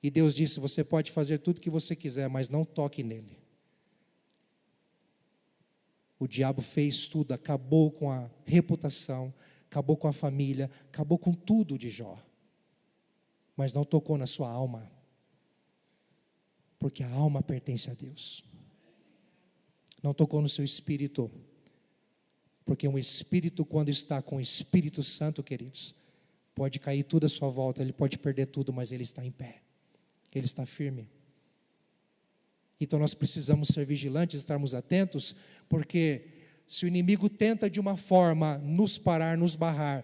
Speaker 4: E Deus disse: você pode fazer tudo o que você quiser, mas não toque nele. O diabo fez tudo, acabou com a reputação, acabou com a família, acabou com tudo de Jó. Mas não tocou na sua alma, porque a alma pertence a Deus. Não tocou no seu espírito, porque um espírito, quando está com o Espírito Santo, queridos, pode cair tudo à sua volta, ele pode perder tudo, mas ele está em pé, ele está firme. Então nós precisamos ser vigilantes, estarmos atentos, porque se o inimigo tenta de uma forma nos parar, nos barrar,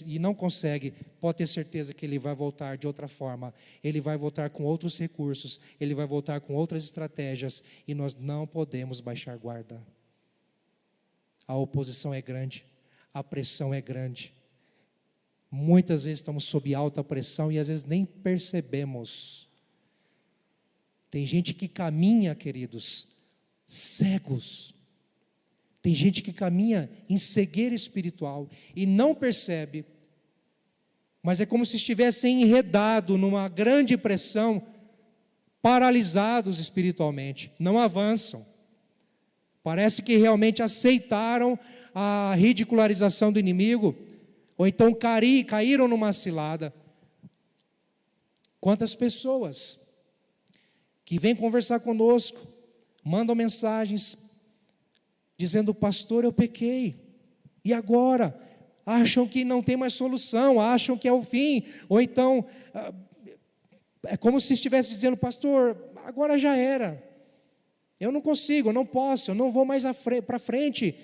Speaker 4: e não consegue, pode ter certeza que ele vai voltar de outra forma, ele vai voltar com outros recursos, ele vai voltar com outras estratégias, e nós não podemos baixar guarda. A oposição é grande, a pressão é grande, muitas vezes estamos sob alta pressão e às vezes nem percebemos. Tem gente que caminha, queridos, cegos. Tem gente que caminha em cegueira espiritual e não percebe, mas é como se estivessem enredados numa grande pressão, paralisados espiritualmente, não avançam. Parece que realmente aceitaram a ridicularização do inimigo, ou então caíram numa cilada. Quantas pessoas que vêm conversar conosco, mandam mensagens, dizendo: pastor, eu pequei, e agora? Acham que não tem mais solução, acham que é o fim, ou então, é como se estivesse dizendo: pastor, agora já era, eu não consigo, eu não posso, eu não vou mais para frente.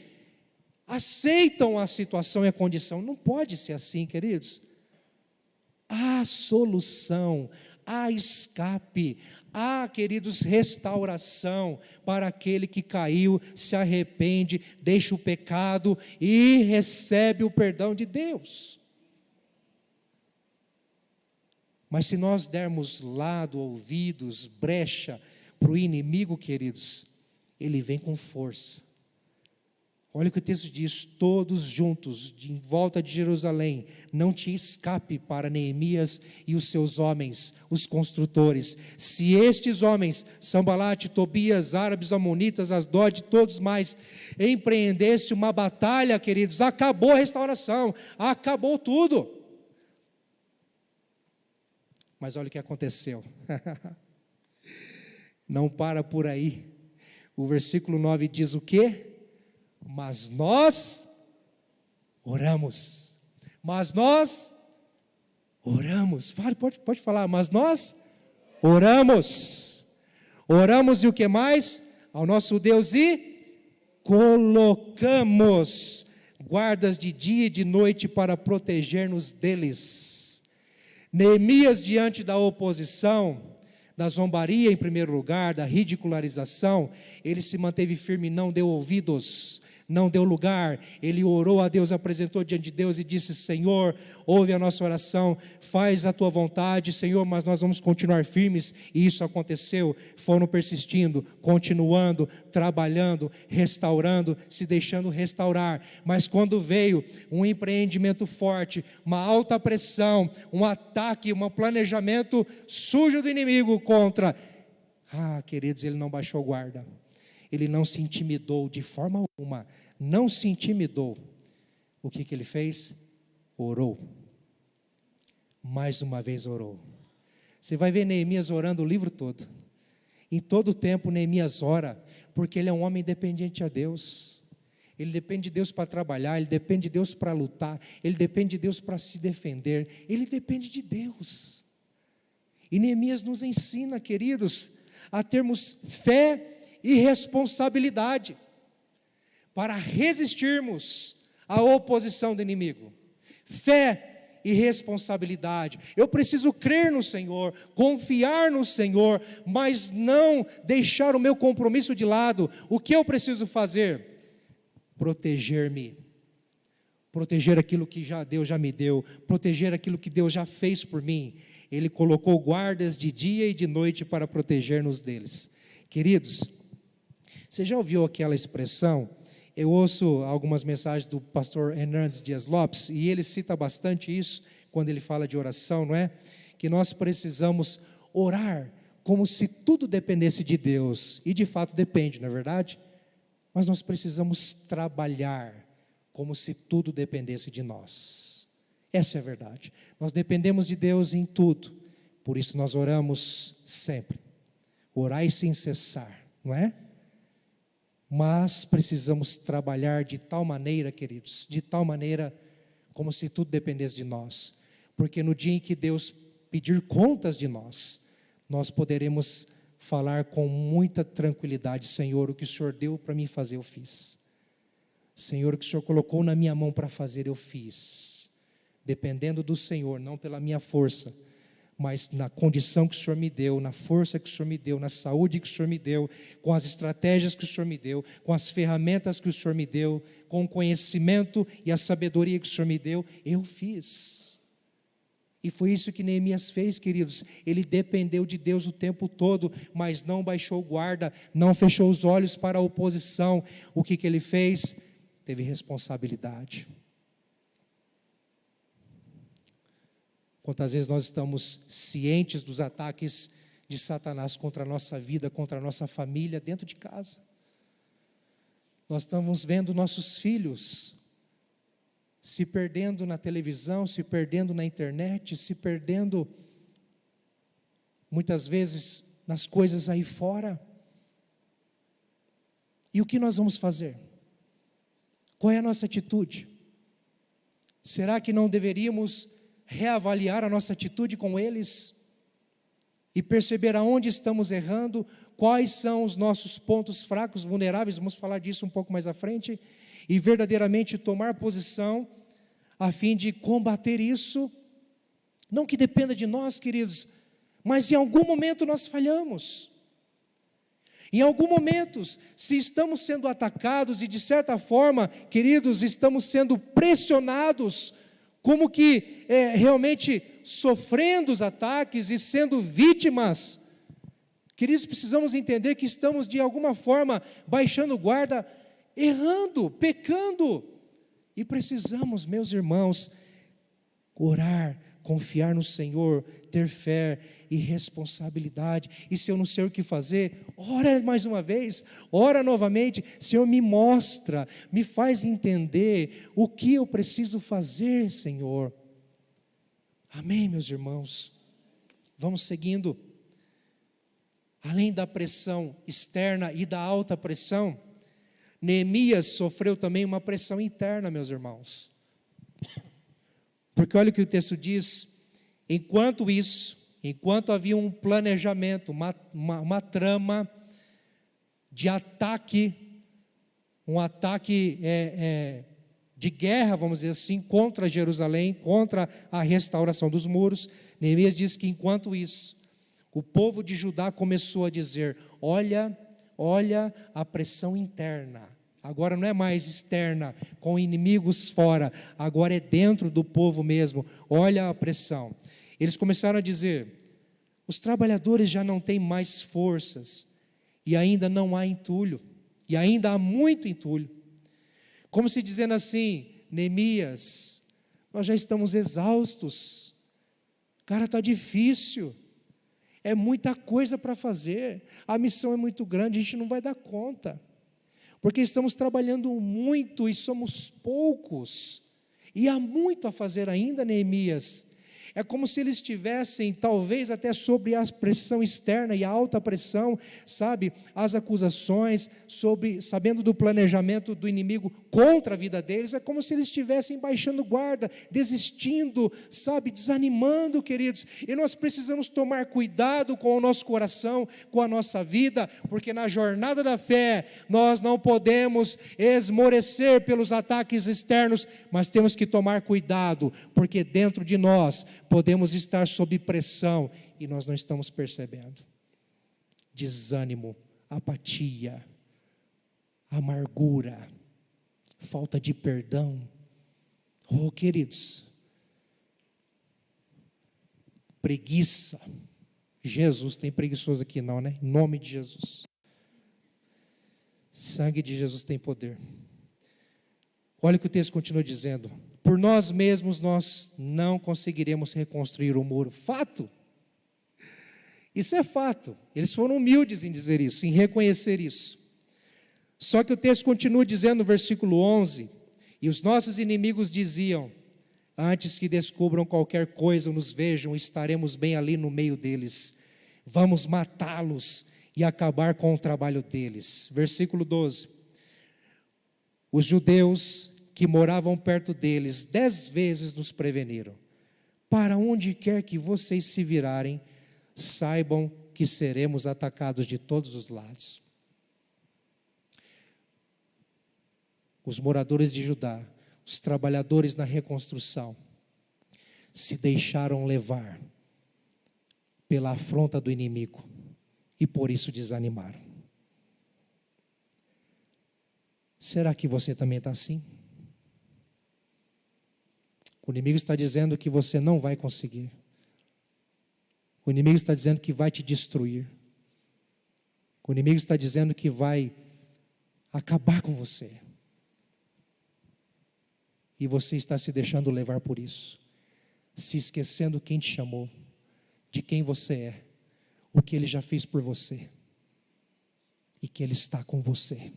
Speaker 4: Aceitam a situação e a condição. Não pode ser assim, queridos. Há solução, há escape, há, queridos, restauração para aquele que caiu, se arrepende, deixa o pecado e recebe o perdão de Deus. Mas se nós dermos lado, ouvidos, brecha para o inimigo, queridos, ele vem com força. Olha o que o texto diz: todos juntos, em volta de Jerusalém, não tinha escape para Neemias e os seus homens, os construtores. Se estes homens, Sambalate, Tobias, árabes, amonitas, Asdod, todos mais, empreendessem uma batalha, queridos, acabou a restauração, acabou tudo. Mas olha o que aconteceu. Não para por aí. O versículo 9 diz o quê? Mas nós oramos. Mas nós oramos. Pode falar. Mas nós oramos. Oramos e o que mais? Ao nosso Deus, e colocamos guardas de dia e de noite para proteger-nos deles. Neemias, diante da oposição, da zombaria em primeiro lugar, da ridicularização, ele se manteve firme e não deu ouvidos, não deu lugar. Ele orou a Deus, apresentou diante de Deus e disse: Senhor, ouve a nossa oração, faz a tua vontade, Senhor, mas nós vamos continuar firmes. E isso aconteceu. Foram persistindo, continuando, trabalhando, restaurando, se deixando restaurar. Mas quando veio um empreendimento forte, uma alta pressão, um ataque, um planejamento sujo do inimigo contra, queridos, ele não baixou guarda. Ele não se intimidou de forma alguma, não se intimidou. O que ele fez? Orou. Mais uma vez orou. Você vai ver Neemias orando o livro todo. Em todo tempo Neemias ora, porque ele é um homem dependente a Deus. Ele depende de Deus para trabalhar, ele depende de Deus para lutar, ele depende de Deus para se defender, ele depende de Deus. E Neemias nos ensina, queridos, a termos fé e responsabilidade para resistirmos à oposição do inimigo. Fé e responsabilidade. Eu preciso crer no Senhor, confiar no Senhor, mas não deixar o meu compromisso de lado. O que eu preciso fazer? Proteger-me. Proteger aquilo que Deus já me deu, proteger aquilo que Deus já fez por mim. Ele colocou guardas de dia e de noite para proteger-nos deles. Queridos, você já ouviu aquela expressão? Eu ouço algumas mensagens do pastor Hernandes Dias Lopes, e ele cita bastante isso, quando ele fala de oração, não é? Que nós precisamos orar como se tudo dependesse de Deus, e de fato depende, não é verdade? Mas nós precisamos trabalhar como se tudo dependesse de nós. Essa é a verdade. Nós dependemos de Deus em tudo, por isso nós oramos sempre. Orai sem cessar, não é? Mas precisamos trabalhar de tal maneira, queridos, de tal maneira como se tudo dependesse de nós. Porque no dia em que Deus pedir contas de nós, nós poderemos falar com muita tranquilidade: Senhor, o que o Senhor deu para mim fazer, eu fiz. Senhor, o que o Senhor colocou na minha mão para fazer, eu fiz. Dependendo do Senhor, não pela minha força, mas na condição que o Senhor me deu, na força que o Senhor me deu, na saúde que o Senhor me deu, com as estratégias que o Senhor me deu, com as ferramentas que o Senhor me deu, com o conhecimento e a sabedoria que o Senhor me deu, eu fiz. E foi isso que Neemias fez, queridos. Ele dependeu de Deus o tempo todo, mas não baixou guarda, não fechou os olhos para a oposição. O que ele fez? Teve responsabilidade. Quantas vezes nós estamos cientes dos ataques de Satanás contra a nossa vida, contra a nossa família, dentro de casa. Nós estamos vendo nossos filhos se perdendo na televisão, se perdendo na internet, se perdendo muitas vezes nas coisas aí fora. E o que nós vamos fazer? Qual é a nossa atitude? Será que não deveríamos reavaliar a nossa atitude com eles e perceber aonde estamos errando, quais são os nossos pontos fracos, vulneráveis? Vamos falar disso um pouco mais à frente, e verdadeiramente tomar posição a fim de combater isso. Não que dependa de nós, queridos, mas em algum momento nós falhamos. Em algum momento, se estamos sendo atacados e de certa forma, queridos, estamos sendo pressionados, como que realmente sofrendo os ataques e sendo vítimas, queridos, precisamos entender que estamos de alguma forma baixando guarda, errando, pecando, e precisamos, meus irmãos, orar, confiar no Senhor, ter fé e responsabilidade. E se eu não sei o que fazer, ora mais uma vez, ora novamente. Senhor, me mostra, me faz entender o que eu preciso fazer, Senhor. Amém, meus irmãos? Vamos seguindo. Além da pressão externa e da alta pressão, Neemias sofreu também uma pressão interna, meus irmãos. Porque olha o que o texto diz: enquanto havia um planejamento, uma trama de ataque, um ataque de guerra, vamos dizer assim, contra Jerusalém, contra a restauração dos muros, Neemias diz que enquanto isso, o povo de Judá começou a dizer: olha a pressão interna. Agora não é mais externa, com inimigos fora, agora é dentro do povo mesmo. Olha a pressão. Eles começaram a dizer: os trabalhadores já não têm mais forças, e ainda não há entulho, e ainda há muito entulho. Como se dizendo assim: Neemias, nós já estamos exaustos, cara, está difícil, é muita coisa para fazer, a missão é muito grande, a gente não vai dar conta, porque estamos trabalhando muito e somos poucos, e há muito a fazer ainda, Neemias. É como se eles estivessem, talvez até sobre a pressão externa e a alta pressão, sabe? As acusações, sabendo do planejamento do inimigo contra a vida deles, é como se eles estivessem baixando guarda, desistindo, sabe? Desanimando, queridos. E nós precisamos tomar cuidado com o nosso coração, com a nossa vida, porque na jornada da fé, nós não podemos esmorecer pelos ataques externos, mas temos que tomar cuidado, porque dentro de nós podemos estar sob pressão e nós não estamos percebendo. Desânimo, apatia, amargura, falta de perdão. Oh, queridos, preguiça. Jesus, tem preguiçoso aqui não, né? Em nome de Jesus. Sangue de Jesus tem poder. Olha o que o texto continua dizendo: por nós mesmos nós não conseguiremos reconstruir o muro. Fato. Isso é fato. Eles foram humildes em dizer isso, em reconhecer isso. Só que o texto continua dizendo no versículo 11: e os nossos inimigos diziam: antes que descubram qualquer coisa ou nos vejam, estaremos bem ali no meio deles. Vamos matá-los e acabar com o trabalho deles. Versículo 12. Os judeus que moravam perto deles 10 vezes nos preveniram: para onde quer que vocês se virarem, saibam que seremos atacados de todos os lados. Os moradores de Judá, os trabalhadores na reconstrução, se deixaram levar pela afronta do inimigo e por isso desanimaram. Será que você também está assim? O inimigo está dizendo que você não vai conseguir. O inimigo está dizendo que vai te destruir. O inimigo está dizendo que vai acabar com você. E você está se deixando levar por isso, se esquecendo quem te chamou, de quem você é, o que Ele já fez por você, e que Ele está com você.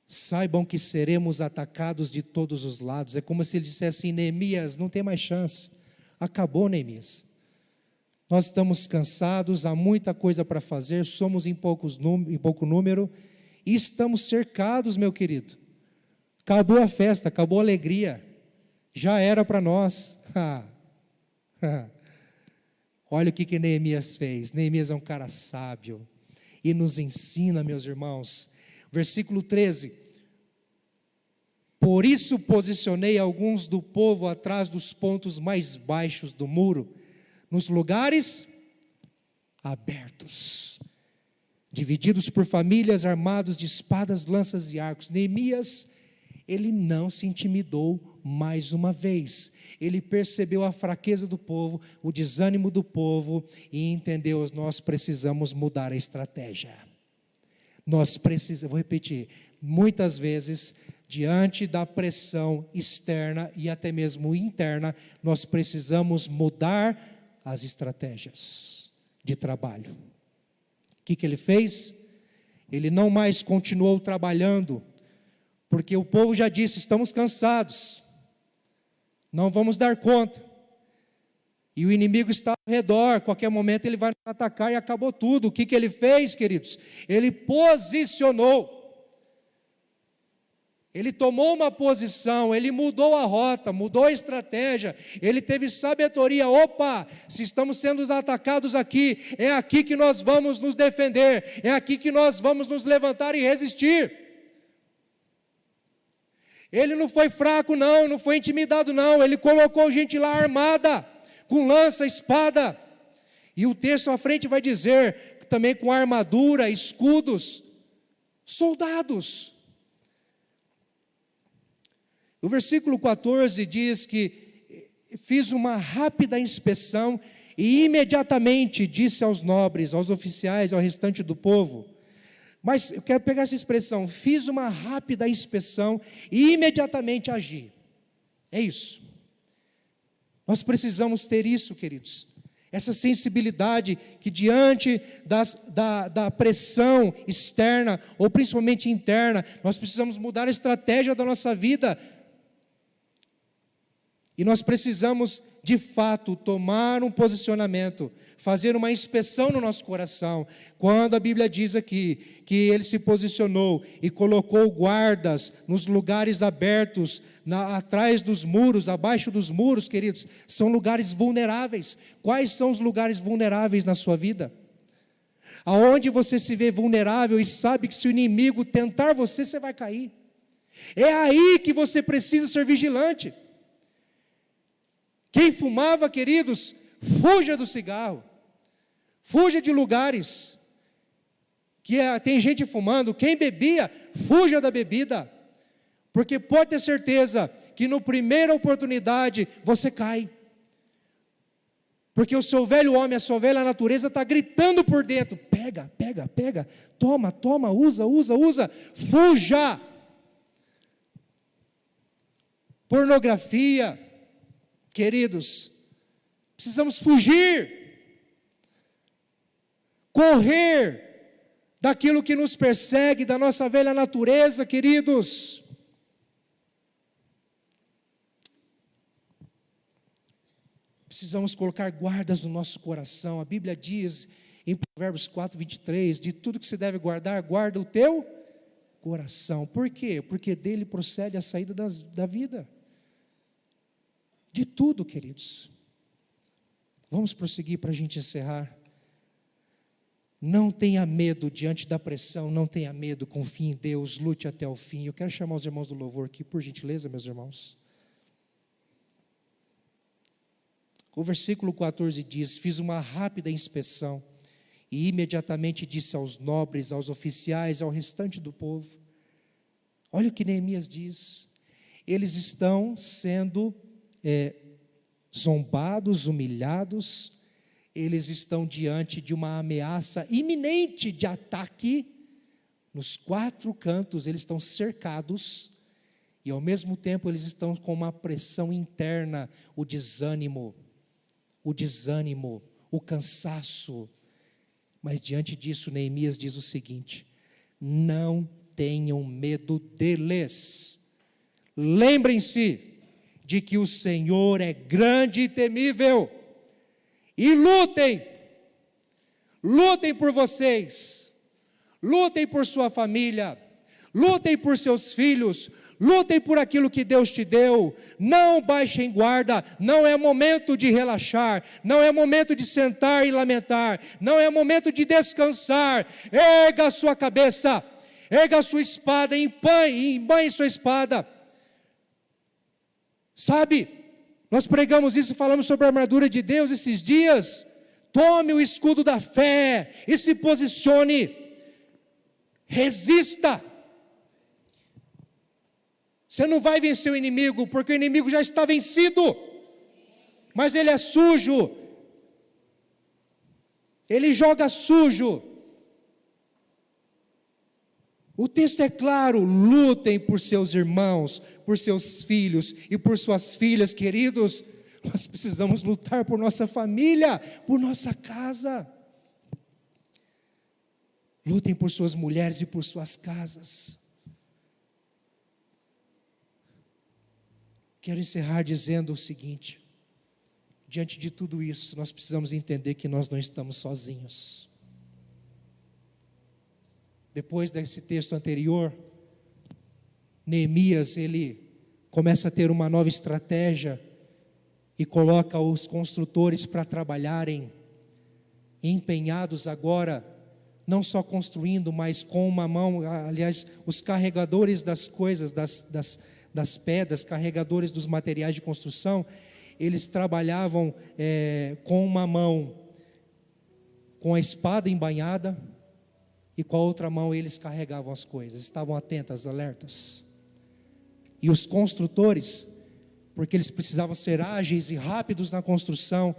Speaker 4: Saibam que seremos atacados de todos os lados. É como se ele dissesse assim: Neemias, não tem mais chance, acabou, Neemias. Nós estamos cansados, há muita coisa para fazer, somos em pouco número, e estamos cercados, meu querido. Acabou a festa, acabou a alegria, já era para nós. Olha o que Neemias fez. Neemias é um cara sábio e nos ensina, meus irmãos. Versículo 13: por isso posicionei alguns do povo atrás dos pontos mais baixos do muro, nos lugares abertos, divididos por famílias, armados de espadas, lanças e arcos. Neemias, ele não se intimidou mais uma vez. Ele percebeu a fraqueza do povo, o desânimo do povo e entendeu: nós precisamos mudar a estratégia. Vou repetir, muitas vezes, diante da pressão externa e até mesmo interna, nós precisamos mudar as estratégias de trabalho. O que ele fez? Ele não mais continuou trabalhando, porque o povo já disse: estamos cansados, não vamos dar conta. E o inimigo está ao redor, qualquer momento ele vai nos atacar e acabou tudo. O que ele fez, queridos? Ele posicionou. Ele tomou uma posição, ele mudou a rota, mudou a estratégia, ele teve sabedoria. Opa, se estamos sendo atacados aqui, é aqui que nós vamos nos defender, é aqui que nós vamos nos levantar e resistir. Ele não foi fraco não, não foi intimidado não, ele colocou gente lá armada, com lança, espada, e o texto à frente vai dizer, também com armadura, escudos, soldados. O versículo 14 diz que fiz uma rápida inspeção e imediatamente disse aos nobres, aos oficiais, ao restante do povo. Mas eu quero pegar essa expressão: fiz uma rápida inspeção e imediatamente agi. É isso. Nós precisamos ter isso, queridos. Essa sensibilidade que diante da pressão externa, ou principalmente interna, nós precisamos mudar a estratégia da nossa vida, E nós precisamos, de fato, tomar um posicionamento, fazer uma inspeção no nosso coração. Quando a Bíblia diz aqui que ele se posicionou e colocou guardas nos lugares abertos, atrás dos muros, abaixo dos muros, queridos, são lugares vulneráveis. Quais são os lugares vulneráveis na sua vida? Aonde você se vê vulnerável e sabe que se o inimigo tentar você, você vai cair. É aí que você precisa ser vigilante. Quem fumava, queridos, fuja do cigarro, fuja de lugares que tem gente fumando. Quem bebia, fuja da bebida, porque pode ter certeza que na primeira oportunidade você cai, porque o seu velho homem, a sua velha natureza está gritando por dentro: pega, pega, pega, toma, toma, usa, usa, usa, fuja. Pornografia, queridos, precisamos fugir, correr daquilo que nos persegue, da nossa velha natureza, queridos. Precisamos colocar guardas no nosso coração. A Bíblia diz em Provérbios 4, 23, de tudo que se deve guardar, guarda o teu coração. Por quê? Porque dele procede a saída da vida. De tudo, queridos. Vamos prosseguir para a gente encerrar. Não tenha medo diante da pressão, não tenha medo, confie em Deus, lute até o fim. Eu quero chamar os irmãos do louvor aqui, por gentileza, meus irmãos. O versículo 14 diz: fiz uma rápida inspeção e imediatamente disse aos nobres, aos oficiais, ao restante do povo. Olha o que Neemias diz: eles estão sendo zombados, humilhados, eles estão diante de uma ameaça iminente de ataque, nos 4 cantos eles estão cercados, e ao mesmo tempo eles estão com uma pressão interna, o desânimo, o cansaço. Mas diante disso, Neemias diz o seguinte: não tenham medo deles, lembrem-se de que o Senhor é grande e temível, e lutem por vocês, lutem por sua família, lutem por seus filhos, lutem por aquilo que Deus te deu. Não baixem guarda, não é momento de relaxar, não é momento de sentar e lamentar, não é momento de descansar. Erga a sua cabeça, erga a sua espada, embanhe sua espada. Sabe, nós pregamos isso, falamos sobre a armadura de Deus esses dias. Tome o escudo da fé e se posicione, resista. Você não vai vencer o inimigo, porque o inimigo já está vencido, mas ele é sujo, ele joga sujo. O texto é claro: lutem por seus irmãos, por seus filhos e por suas filhas, queridos. Nós precisamos lutar por nossa família, por nossa casa. Lutem por suas mulheres e por suas casas. Quero encerrar dizendo o seguinte: diante de tudo isso, nós precisamos entender que nós não estamos sozinhos. Depois desse texto anterior, Neemias, ele começa a ter uma nova estratégia e coloca os construtores para trabalharem, empenhados agora, não só construindo, mas com uma mão, aliás, os carregadores das coisas, das pedras, carregadores dos materiais de construção, eles trabalhavam com uma mão, com a espada embainhada, e com a outra mão eles carregavam as coisas, estavam atentos, alertas. E os construtores, porque eles precisavam ser ágeis e rápidos na construção,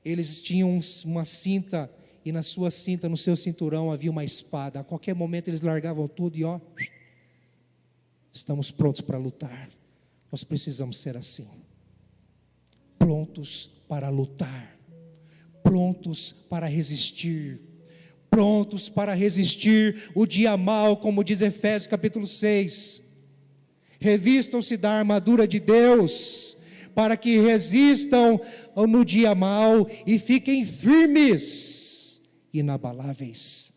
Speaker 4: eles tinham uma cinta, e na sua cinta, no seu cinturão, havia uma espada. A qualquer momento eles largavam tudo e estamos prontos para lutar. Nós precisamos ser assim, prontos para lutar, prontos para resistir, prontos para resistir o dia mau, como diz Efésios capítulo 6. Revistam-se da armadura de Deus, para que resistam no dia mau e fiquem firmes, inabaláveis,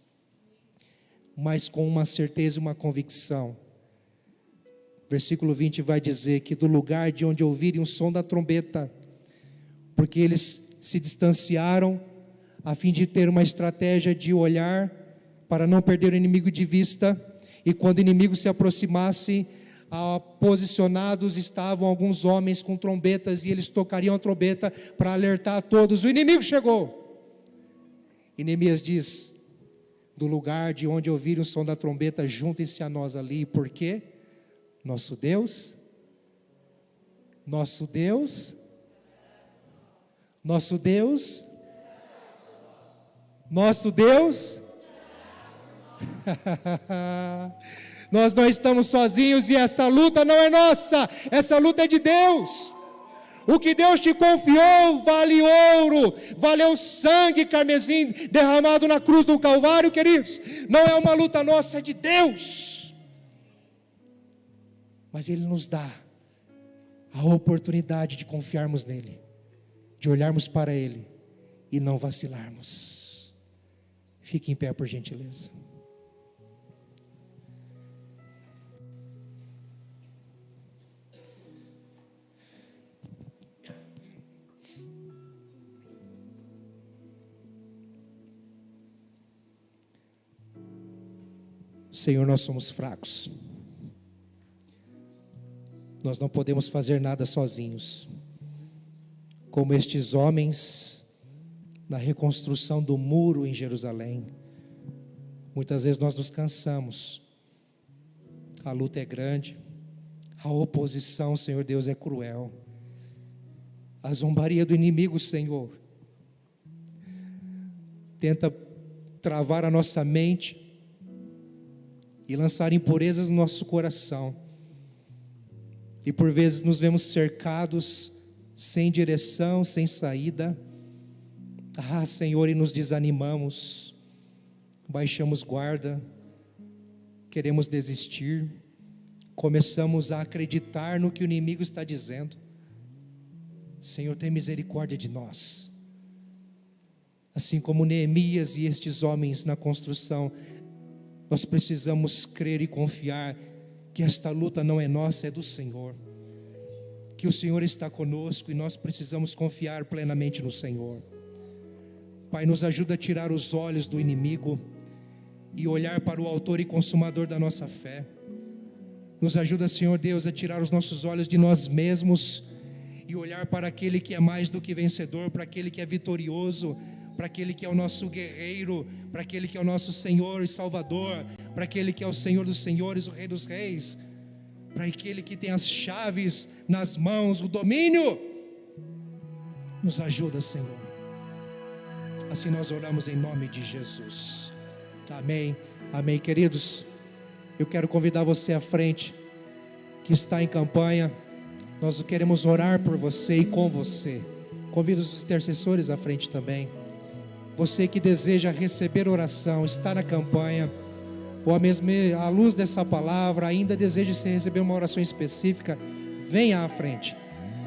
Speaker 4: mas com uma certeza e uma convicção. Versículo 20 vai dizer que do lugar de onde ouvirem o som da trombeta, porque eles se distanciaram a fim de ter uma estratégia de olhar para não perder o inimigo de vista, e quando o inimigo se aproximasse, posicionados estavam alguns homens com trombetas, e eles tocariam a trombeta para alertar a todos: o inimigo chegou. E Neemias diz: do lugar de onde ouvirem o som da trombeta, juntem-se a nós ali, porque nosso Deus, nosso Deus, nosso Deus, nosso Deus, nós não estamos sozinhos, e essa luta não é nossa, essa luta é de Deus. O que Deus te confiou vale ouro, valeu sangue carmesim derramado na cruz do Calvário, queridos. Não é uma luta nossa, é de Deus. Mas Ele nos dá a oportunidade de confiarmos nele, de olharmos para Ele e não vacilarmos. Fique em pé, por gentileza. Senhor, nós somos fracos. Nós não podemos fazer nada sozinhos. Como estes homens na reconstrução do muro em Jerusalém, muitas vezes nós nos cansamos. A luta é grande, a oposição, Senhor Deus, é cruel. A zombaria do inimigo, Senhor, tenta travar a nossa mente e lançar impurezas no nosso coração. E por vezes nos vemos cercados, sem direção, sem saída. Senhor, e nos desanimamos, baixamos guarda, queremos desistir, começamos a acreditar no que o inimigo está dizendo. Senhor, tem misericórdia de nós. Assim como Neemias e estes homens na construção, nós precisamos crer e confiar que esta luta não é nossa, é do Senhor, que o Senhor está conosco, e nós precisamos confiar plenamente no Senhor. Pai, nos ajuda a tirar os olhos do inimigo e olhar para o autor e consumador da nossa fé. Nos ajuda, Senhor Deus, a tirar os nossos olhos de nós mesmos e olhar para aquele que é mais do que vencedor, para aquele que é vitorioso, para aquele que é o nosso guerreiro, para aquele que é o nosso Senhor e Salvador, para aquele que é o Senhor dos senhores, o Rei dos reis, para aquele que tem as chaves nas mãos, o domínio. Nos ajuda, Senhor. Assim nós oramos em nome de Jesus. Amém, amém. Queridos, eu quero convidar você à frente, que está em campanha. Nós queremos orar por você e com você. Convido os intercessores à frente também. Você que deseja receber oração, está na campanha, ou a mesma à luz dessa palavra, ainda deseja receber uma oração específica, venha à frente.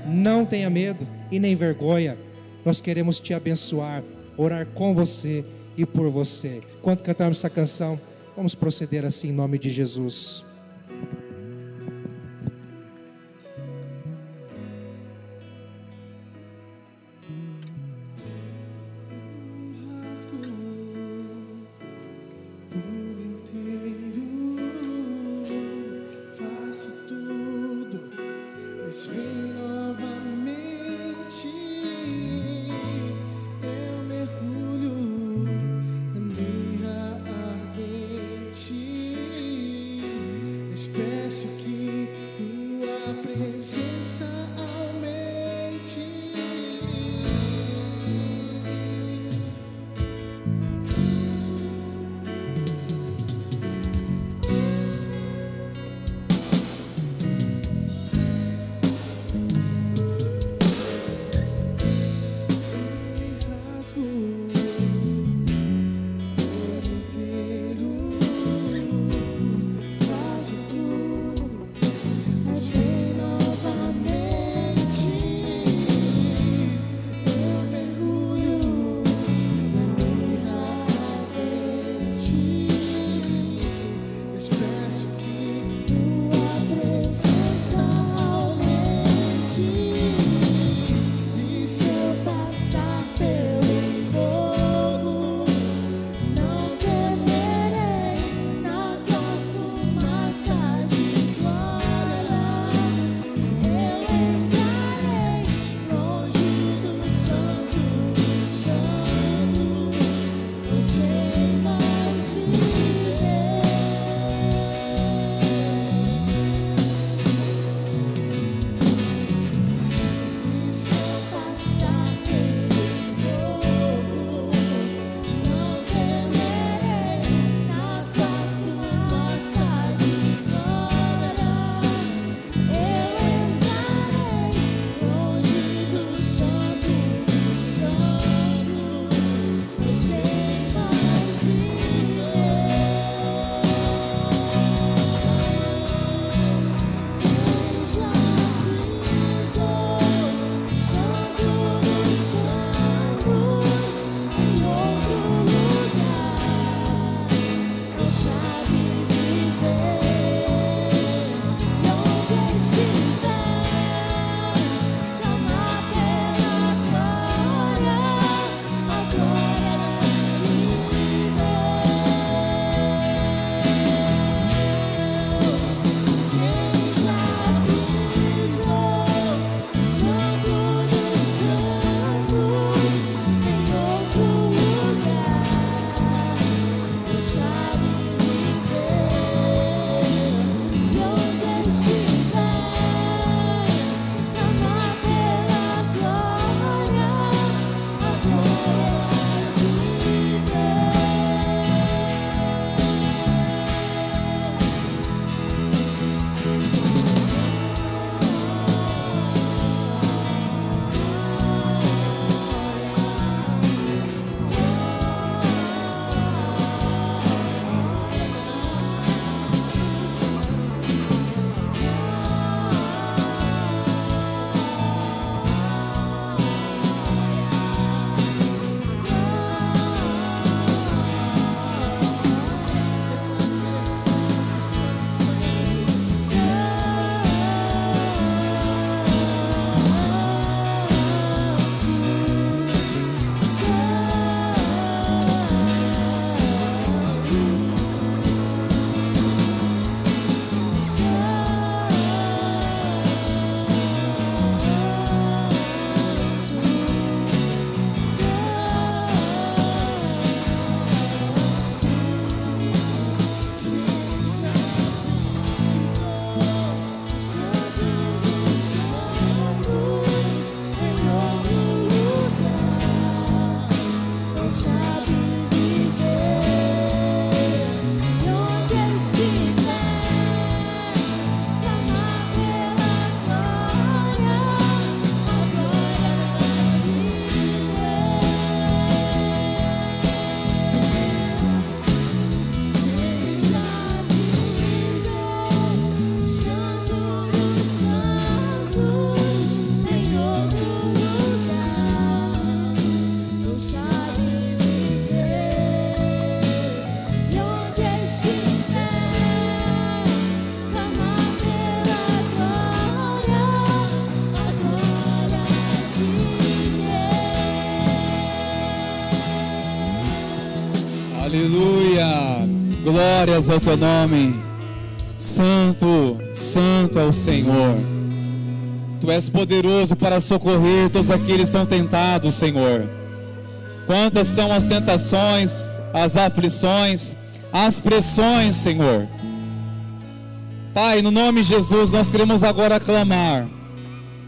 Speaker 4: Não tenha medo e nem vergonha. Nós queremos te abençoar, orar com você e por você. Enquanto cantarmos essa canção, vamos proceder assim em nome de Jesus.
Speaker 1: Mas vem novamente.
Speaker 3: Aleluia. Glórias ao teu nome. Santo, santo é o Senhor. Tu és poderoso para socorrer todos aqueles que são tentados, Senhor. Quantas são as tentações, as aflições, as pressões, Senhor. Pai, no nome de Jesus, nós queremos agora clamar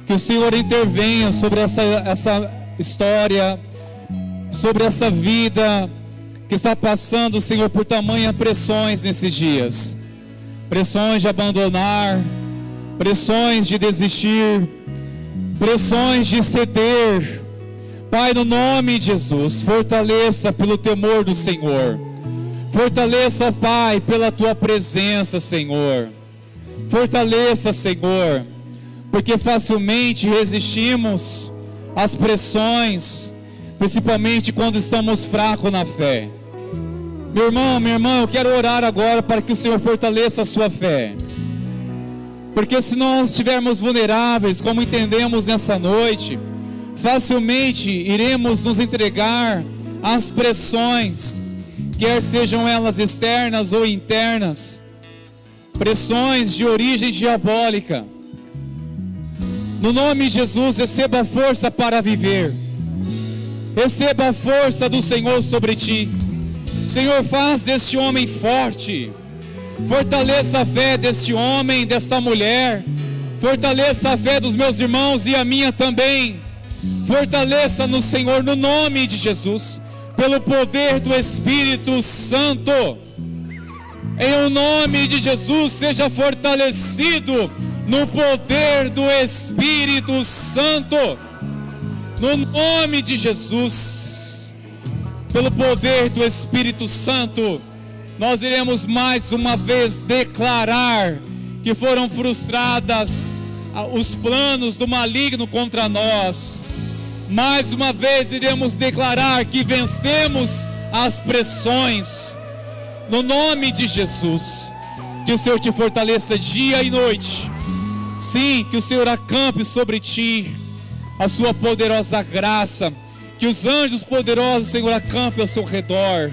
Speaker 3: que o Senhor intervenha sobre essa história, sobre essa vida que está passando, Senhor, por tamanhas pressões nesses dias. Pressões de abandonar, pressões de desistir, pressões de ceder. Pai, no nome de Jesus, fortaleça pelo temor do Senhor. Fortaleça, Pai, pela Tua presença, Senhor. Fortaleça, Senhor, porque facilmente resistimos às pressões, principalmente quando estamos fracos na fé. Meu irmão, minha irmã, eu quero orar agora para que o Senhor fortaleça a sua fé. Porque se nós estivermos vulneráveis, como entendemos nessa noite, facilmente iremos nos entregar às pressões, quer sejam elas externas ou internas, pressões de origem diabólica. No nome de Jesus, receba a força para viver. Receba a força do Senhor sobre ti. Senhor, faz deste homem forte. Fortaleça a fé deste homem, desta mulher. Fortaleça a fé dos meus irmãos e a minha também. Fortaleça no Senhor, no nome de Jesus, pelo poder do Espírito Santo. Em o nome de Jesus, seja fortalecido no poder do Espírito Santo. No nome de Jesus, pelo poder do Espírito Santo, nós iremos mais uma vez declarar que foram frustradas os planos do maligno contra nós. Mais uma vez iremos declarar que vencemos as pressões. No nome de Jesus, que o Senhor te fortaleça dia e noite. Sim, que o Senhor acampe sobre ti a sua poderosa graça. Que os anjos poderosos, Senhor, acampem ao seu redor,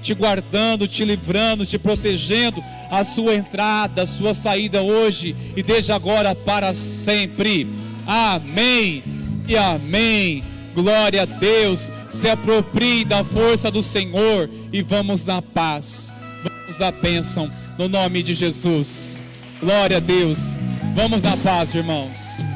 Speaker 3: te guardando, te livrando, te protegendo, a sua entrada, a sua saída hoje e desde agora para sempre. Amém e amém. Glória a Deus. Se aproprie da força do Senhor e vamos na paz, vamos na bênção, no nome de Jesus. Glória a Deus. Vamos na paz, irmãos.